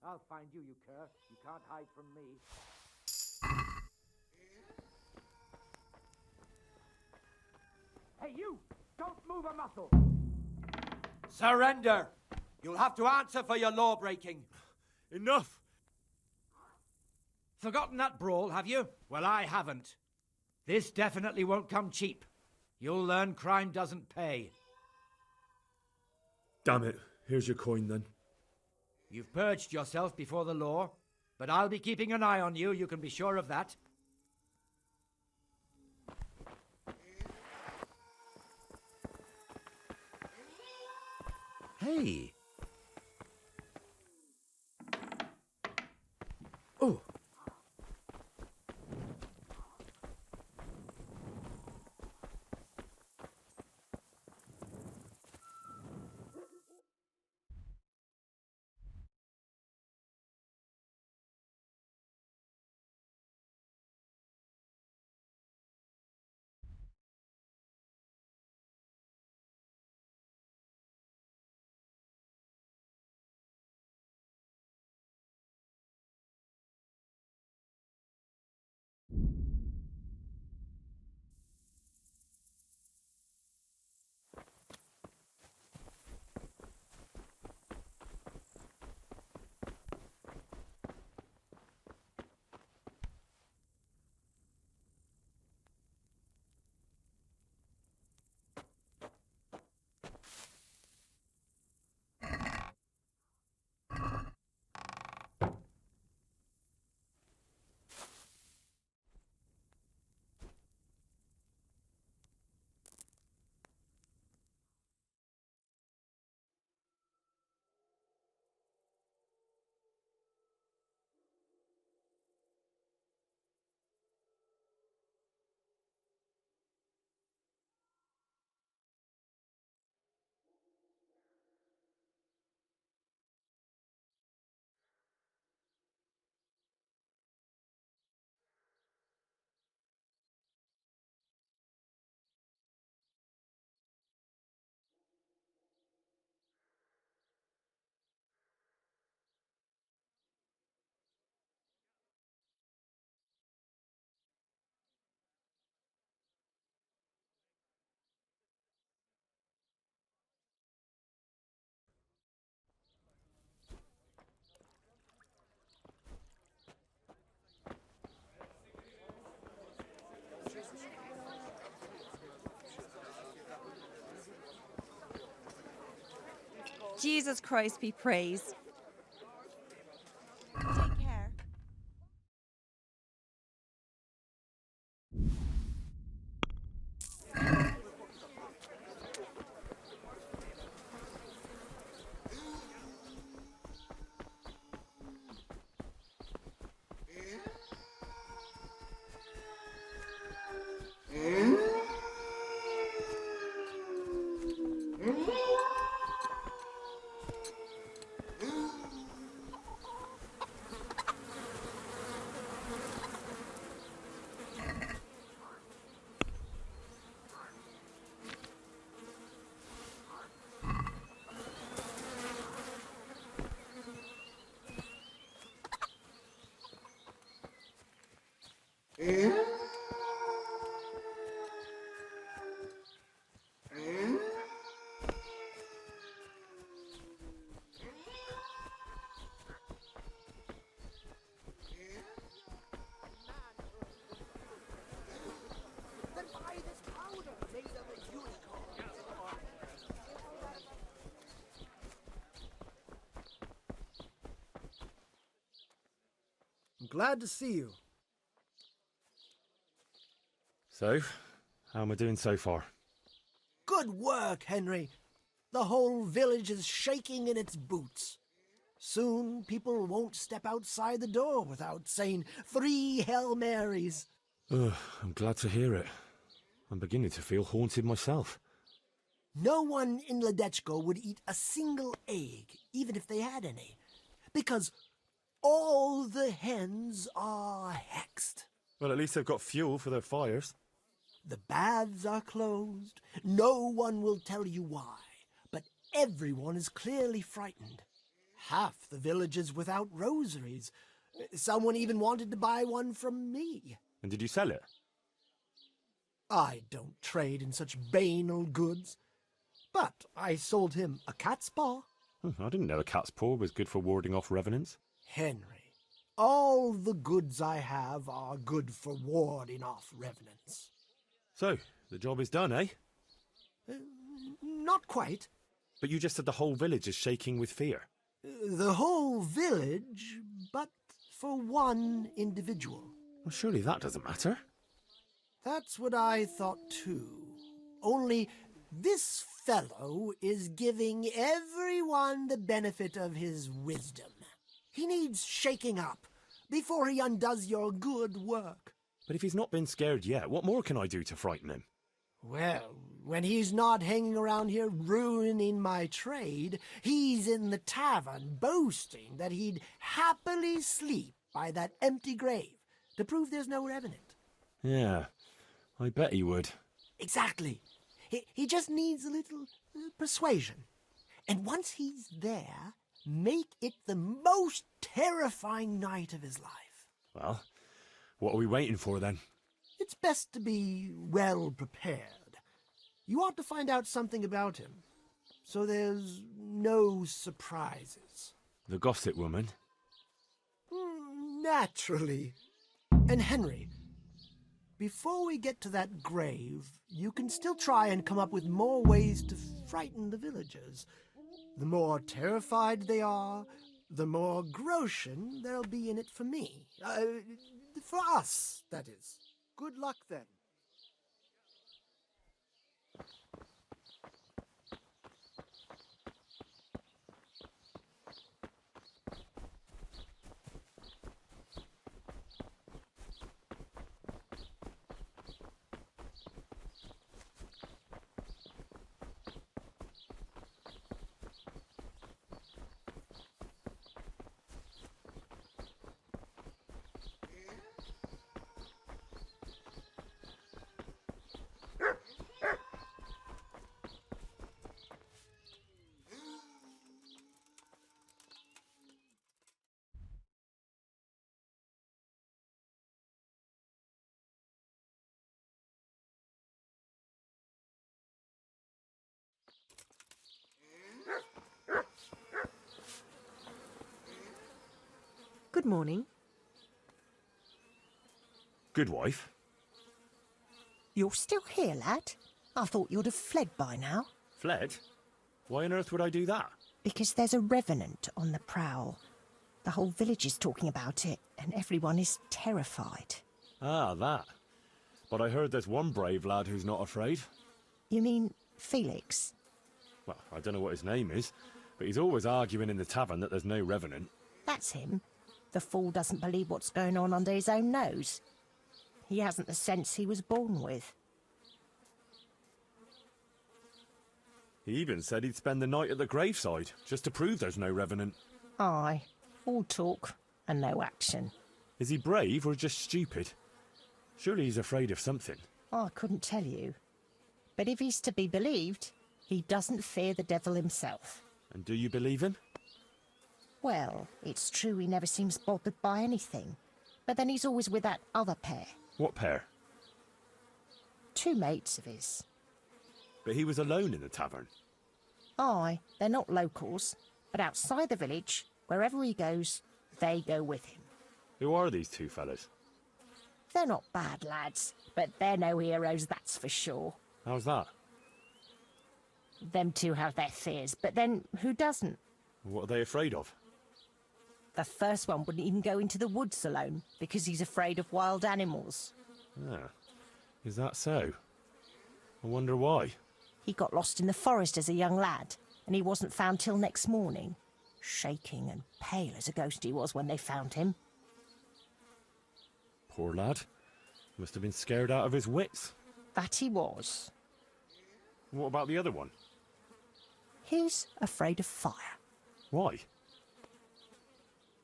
I'll find you, you cur. You can't hide from me. Hey, you! Don't move a muscle! Surrender! You'll have to answer for your law-breaking. Enough! Forgotten that brawl, have you? Well, I haven't. This definitely won't come cheap. You'll learn crime doesn't pay. Damn it, here's your coin then. You've purged yourself before the law, but I'll be keeping an eye on you, you can be sure of that. Hey! Oh! Jesus Christ be praised. Take care. I'm glad to see you. So, how am I doing so far? Good work, Henry. The whole village is shaking in its boots. Soon people won't step outside the door without saying 3 Hail Marys. Ugh, I'm glad to hear it. I'm beginning to feel haunted myself. No one in Ledechko would eat a single egg, even if they had any, because all the hens are hexed. Well, at least they've got fuel for their fires. The baths are closed. No one will tell you why, but everyone is clearly frightened. Half the village is without rosaries. Someone even wanted to buy one from me. And did you sell it? I don't trade in such banal goods. But I sold him a cat's paw. I didn't know a cat's paw was good for warding off revenants. Henry, all the goods I have are good for warding off revenants. So, the job is done, eh? Not quite. But you just said the whole village is shaking with fear. The whole village, but for one individual. Well, surely that doesn't matter. That's what I thought too. Only this fellow is giving everyone the benefit of his wisdom. He needs shaking up before he undoes your good work. But if he's not been scared yet, what more can I do to frighten him? Well, when he's not hanging around here ruining my trade, he's in the tavern boasting that he'd happily sleep by that empty grave to prove there's no revenant. Yeah, I bet he would. Exactly. He just needs a little persuasion. And once he's there, make it the most terrifying night of his life. Well, what are we waiting for then? It's best to be well prepared. You ought to find out something about him, so there's no surprises. The gossip woman? Naturally. And Henry, before we get to that grave, you can still try and come up with more ways to frighten the villagers. The more terrified they are, the more groschen there'll be in it for me. For us, that is. Good luck, then. Good morning. Good wife. You're still here, lad? I thought you'd have fled by now. Fled? Why on earth would I do that? Because there's a revenant on the prowl. The whole village is talking about it, and everyone is terrified. Ah, that. But I heard there's one brave lad who's not afraid. You mean Felix? Well, I don't know what his name is, but he's always arguing in the tavern that there's no revenant. That's him. The fool doesn't believe what's going on under his own nose. He hasn't the sense he was born with. He even said he'd spend the night at the graveside, just to prove there's no revenant. Aye, all talk and no action. Is he brave or just stupid? Surely he's afraid of something. I couldn't tell you. But if he's to be believed, he doesn't fear the devil himself. And do you believe him? Well, it's true he never seems bothered by anything. But then he's always with that other pair. What pair? 2 mates of his. But he was alone in the tavern. Aye, they're not locals. But outside the village, wherever he goes, they go with him. Who are these 2 fellas? They're not bad lads, but they're no heroes, that's for sure. How's that? Them 2 have their fears, but then who doesn't? What are they afraid of? The first one wouldn't even go into the woods alone, because he's afraid of wild animals. Ah, is that so? I wonder why. He got lost in the forest as a young lad, and he wasn't found till next morning. Shaking and pale as a ghost he was when they found him. Poor lad. Must have been scared out of his wits. That he was. What about the other one? He's afraid of fire. Why?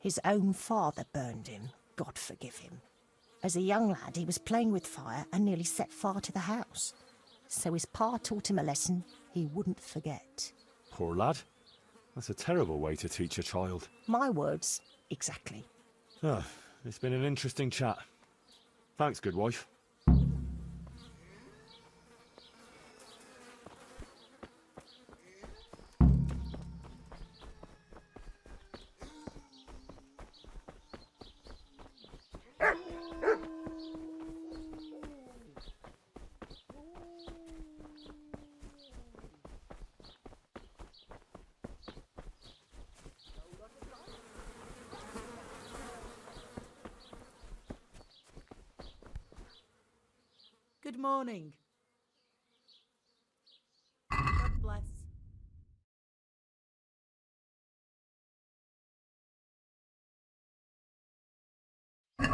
His own father burned him, God forgive him. As a young lad, he was playing with fire and nearly set fire to the house. So his pa taught him a lesson he wouldn't forget. Poor lad. That's a terrible way to teach a child. My words, exactly. Ah, it's been an interesting chat. Thanks, good wife. Good morning. God bless. Rare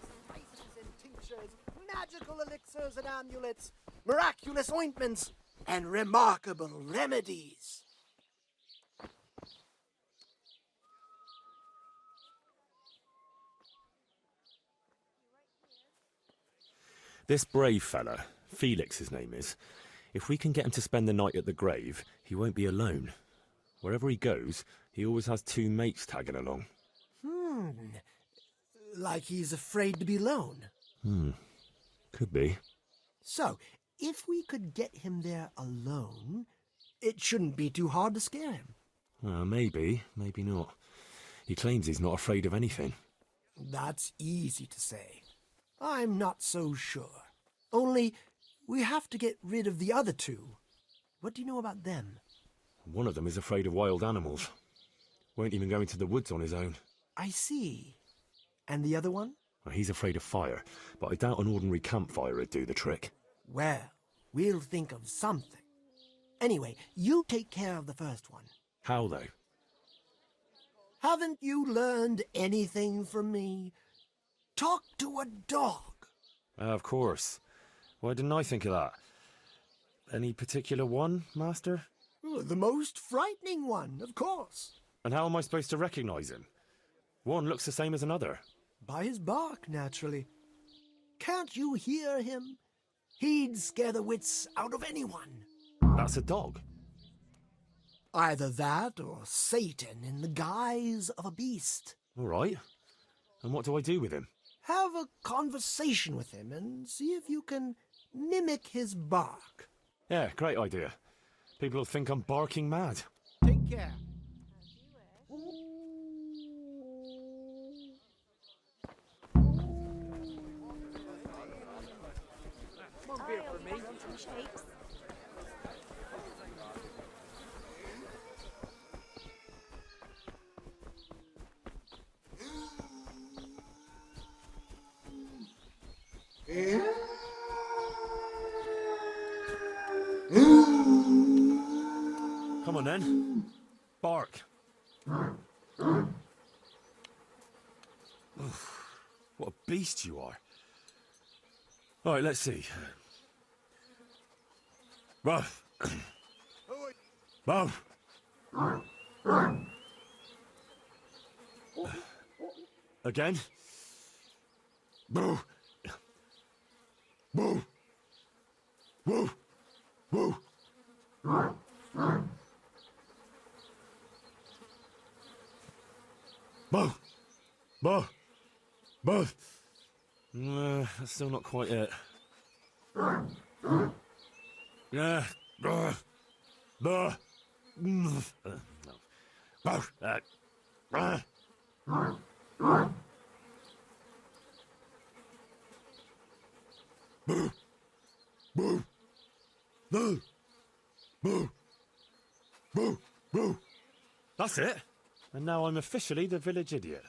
spices and tinctures, magical elixirs and amulets, miraculous ointments, and remarkable remedies. This brave fella, Felix his name is, if we can get him to spend the night at the grave, he won't be alone. Wherever he goes, he always has 2 mates tagging along. Like he's afraid to be alone. Could be. So, if we could get him there alone, it shouldn't be too hard to scare him. Maybe, maybe not. He claims he's not afraid of anything. That's easy to say. I'm not so sure. Only, we have to get rid of the other 2. What do you know about them? One of them is afraid of wild animals. Won't even go into the woods on his own. I see. And the other one? Well, he's afraid of fire, but I doubt an ordinary campfire would do the trick. Well, we'll think of something. Anyway, you take care of the first one. How, though? Haven't you learned anything from me? Talk to a dog. Of course. Why didn't I think of that? Any particular one, Master? The most frightening one, of course. And how am I supposed to recognize him? One looks the same as another. By his bark, naturally. Can't you hear him? He'd scare the wits out of anyone. That's a dog. Either that or Satan in the guise of a beast. All right. And what do I do with him? Have a conversation with him and see if you can mimic his bark. Yeah, great idea. People will think I'm barking mad. Take care. One beer for me. some shapes. Come on then. Bark. What a beast you are. All right, let's see. Ruff. Ruff. Again. Boo. Boo. Boo. Boo. Boo. Boo. Boo. That's still not quite it. Yeah. No. Boo. Boo. Boo. Boo. Boo. Boo. Boo. That's it. And now I'm officially the village idiot.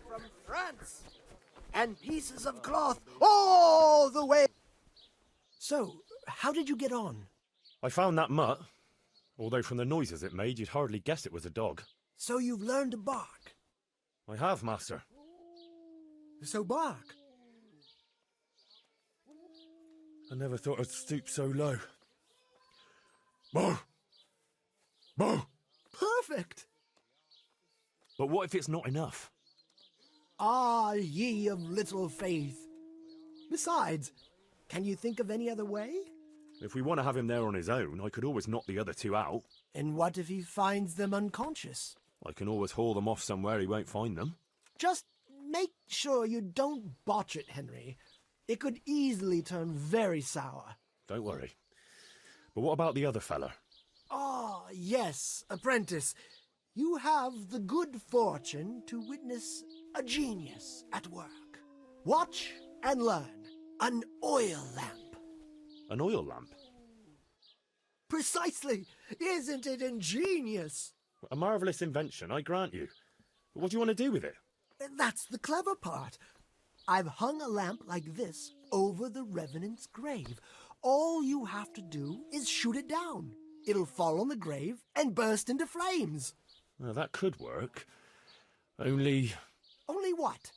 From France, and pieces of cloth all the way. So, how did you get on? I found that mutt. Although from the noises it made, you'd hardly guess it was a dog. So you've learned to bark? I have, master. So bark. I never thought I'd stoop so low. Boo! Boo! Perfect! But what if it's not enough? Ah, ye of little faith. Besides, can you think of any other way? If we want to have him there on his own, I could always knock the other two out. And what if he finds them unconscious? I can always haul them off somewhere he won't find them. Just make sure you don't botch it, Henry. It could easily turn very sour. Don't worry. But what about the other fella? Ah, yes, apprentice. You have the good fortune to witness a genius at work. Watch and learn. An oil lamp. An oil lamp? Precisely. Isn't it ingenious? A marvellous invention, I grant you. But what do you want to do with it? That's the clever part. I've hung a lamp like this over the Revenant's grave. All you have to do is shoot it down. It'll fall on the grave and burst into flames. Well, that could work. Only... Only what?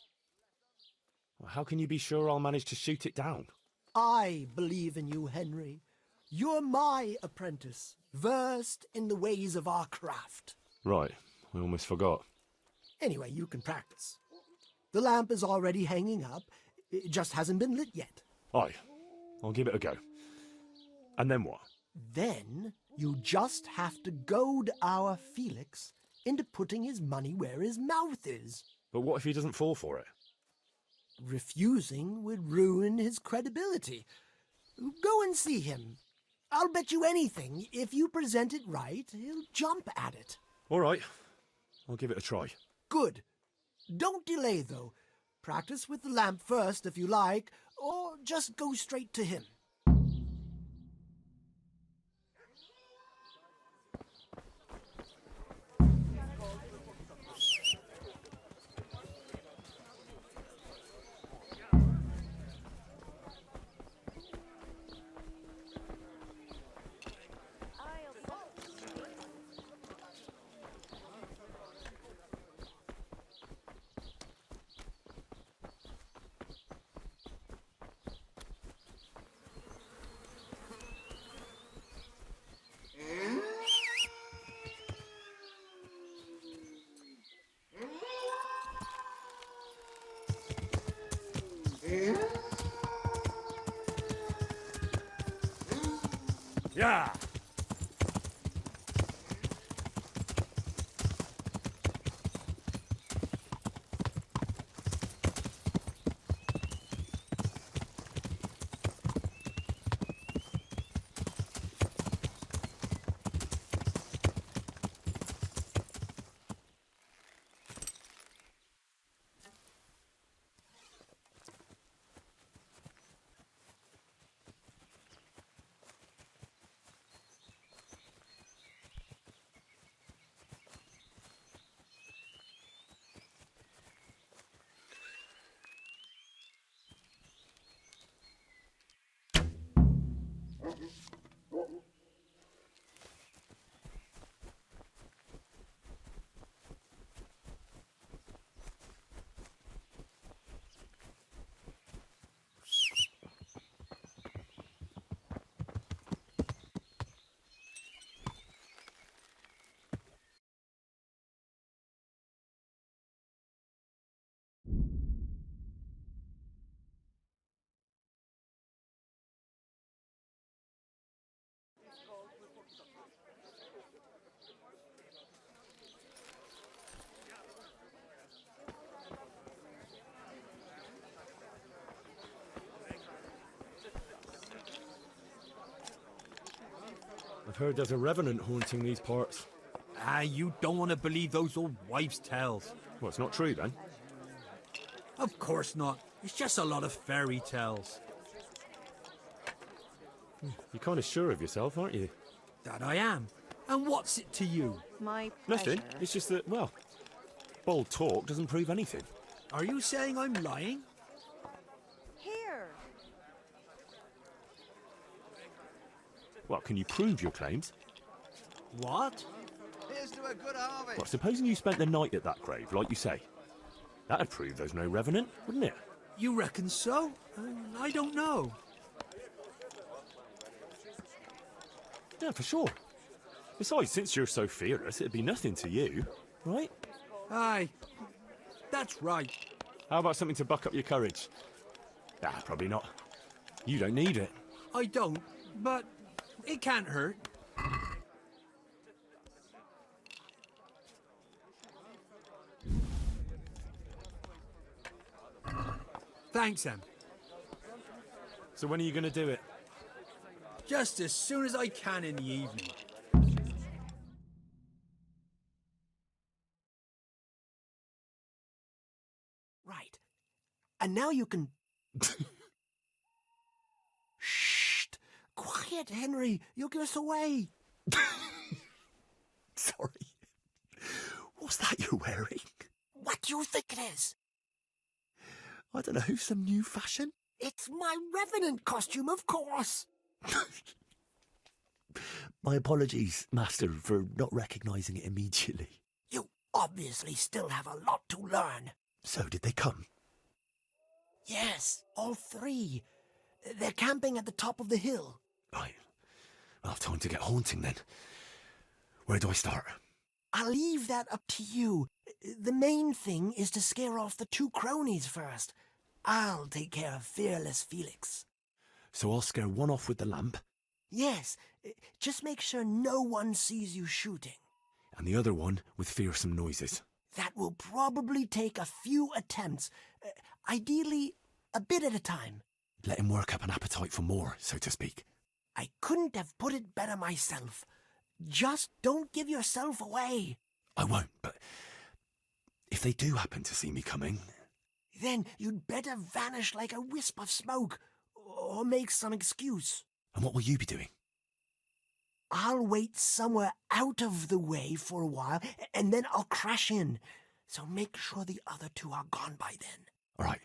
How can you be sure I'll manage to shoot it down? I believe in you, Henry. You're my apprentice, versed in the ways of our craft. Right, I almost forgot. Anyway, you can practice. The lamp is already hanging up. It just hasn't been lit yet. Aye, I'll give it a go. And then what? Then you just have to goad our Felix into putting his money where his mouth is. But what if he doesn't fall for it? Refusing would ruin his credibility. Go and see him. I'll bet you anything, if you present it right, he'll jump at it. All right, I'll give it a try. Good. Don't delay, though. Practice with the lamp first, if you like, or just go straight to him. Yeah! I've heard there's a revenant haunting these parts. Ah, you don't want to believe those old wives' tales. Well, it's not true then. Of course not. It's just a lot of fairy tales. You're kind of sure of yourself, aren't you? That I am. And what's it to you? My pleasure. Nothing. It's just that, well, bold talk doesn't prove anything. Are you saying I'm lying? Here. Well, can you prove your claims? What? Here's to a good harvest. Well, supposing you spent the night at that grave, like you say. That'd prove there's no revenant, wouldn't it? You reckon so? I don't know. Yeah, for sure. Besides, since you're so fearless, it'd be nothing to you, right? Aye. That's right. How about something to buck up your courage? Ah, probably not. You don't need it. I don't, but it can't hurt. Thanks, Em. So when are you going to do it? Just as soon as I can in the evening. Right. And now you can... Shh! Quiet, Henry. You'll give us away. Sorry. What's that you're wearing? What do you think it is? I don't know, some new fashion? It's my Revenant costume, of course. My apologies, Master, for not recognising it immediately. You obviously still have a lot to learn. So, did they come? Yes, all three. They're camping at the top of the hill. Right. I'll have time to get haunting then. Where do I start? I'll leave that up to you. The main thing is to scare off the two cronies first. I'll take care of fearless Felix. So I'll scare one off with the lamp? Yes, just make sure no one sees you shooting. And the other one with fearsome noises. That will probably take a few attempts. Ideally, a bit at a time. Let him work up an appetite for more, so to speak. I couldn't have put it better myself. Just don't give yourself away. I won't, but if they do happen to see me coming... Then you'd better vanish like a wisp of smoke, or make some excuse. And what will you be doing? I'll wait somewhere out of the way for a while, and then I'll crash in. So make sure the other two are gone by then. All right.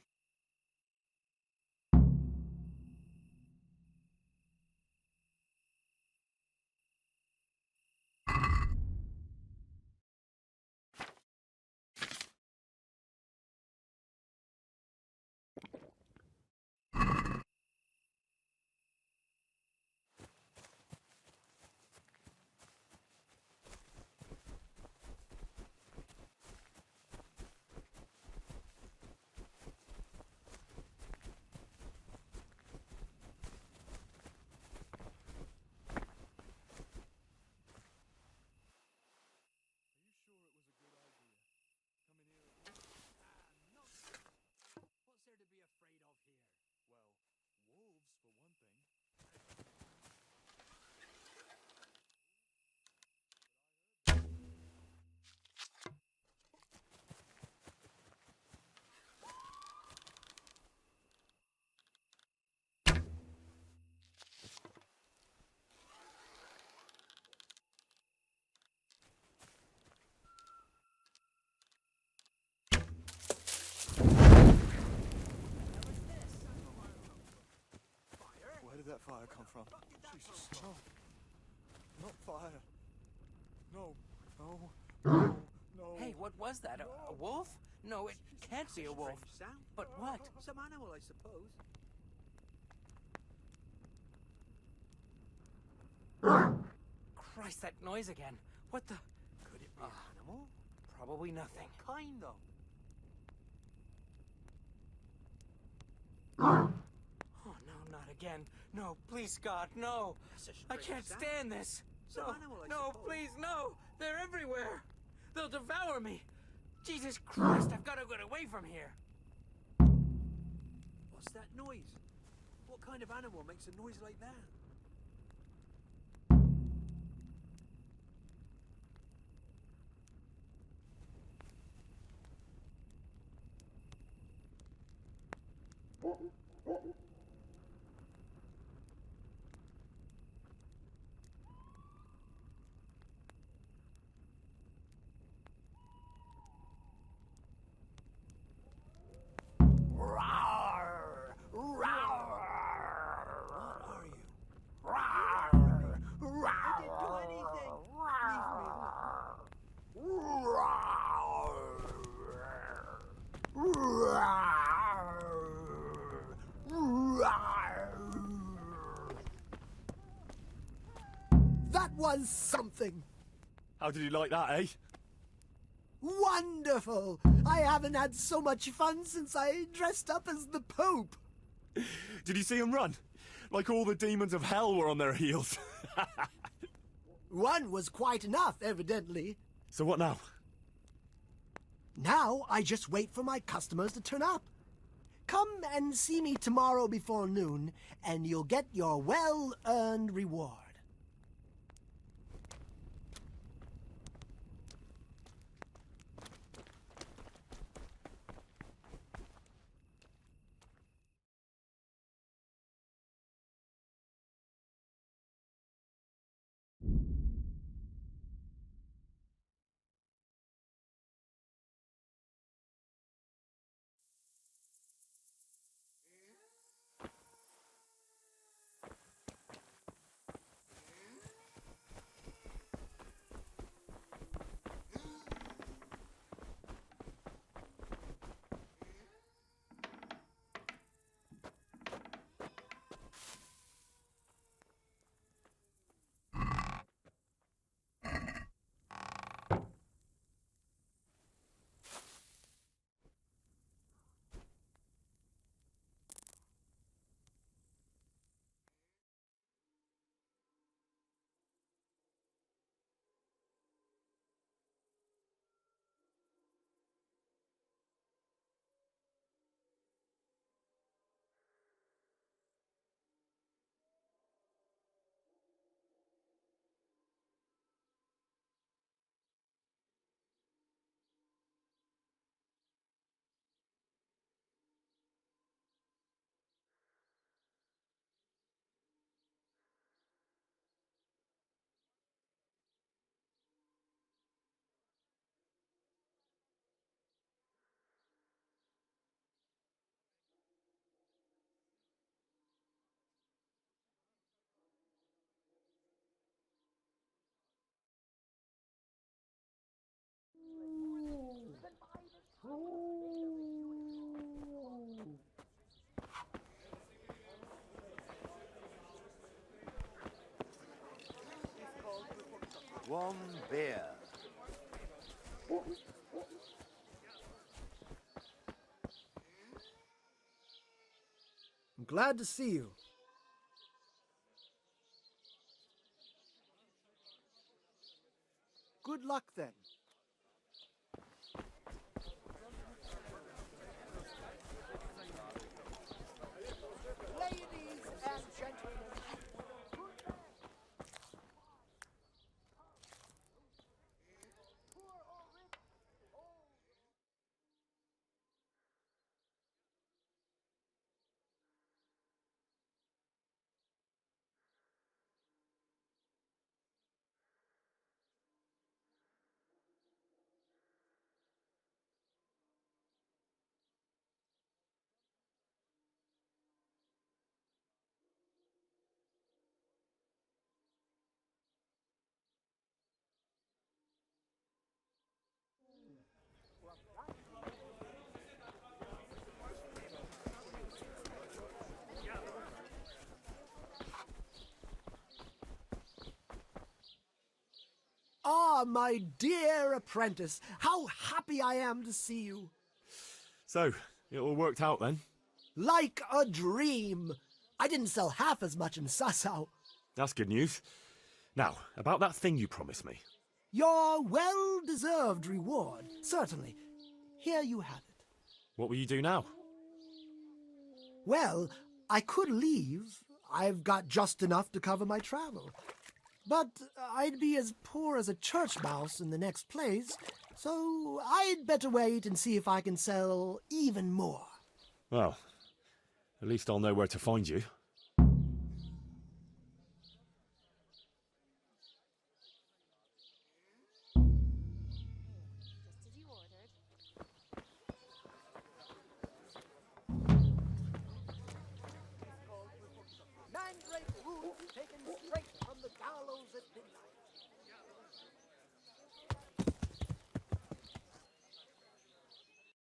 Where did that fire come from? Jesus, no. Not fire. No, no, no, no. Hey, what was that? A wolf? No, it can't be a wolf. Sound? But what? Some animal, I suppose. Christ, that noise again. What the? Could it be an animal? Probably nothing. What kind, though? Oh, no, not again. No, please, God, no. I can't stand this. Some No, animal, I no, suppose. please, no. They're everywhere. They'll devour me. Jesus Christ, I've got to get away from here. What's that noise? What kind of animal makes a noise like that? That was something! How did you like that, eh? Wonderful! I haven't had so much fun since I dressed up as the Pope! Did you see him run? Like all the demons of hell were on their heels. One was quite enough, evidently. So what now? Now I just wait for my customers to turn up. Come and see me tomorrow before noon, and you'll get your well-earned reward. One beer. I'm glad to see you. Good luck then. Ah, my dear apprentice, how happy I am to see you. So, it all worked out then? Like a dream. I didn't sell half as much in Sasau. That's good news. Now, about that thing you promised me. Your well-deserved reward, certainly. Here you have it. What will you do now? Well, I could leave. I've got just enough to cover my travel. But I'd be as poor as a church mouse in the next place, so I'd better wait and see if I can sell even more. Well, at least I'll know where to find you. Man great wounds taken straight from the gallows at Deliverance.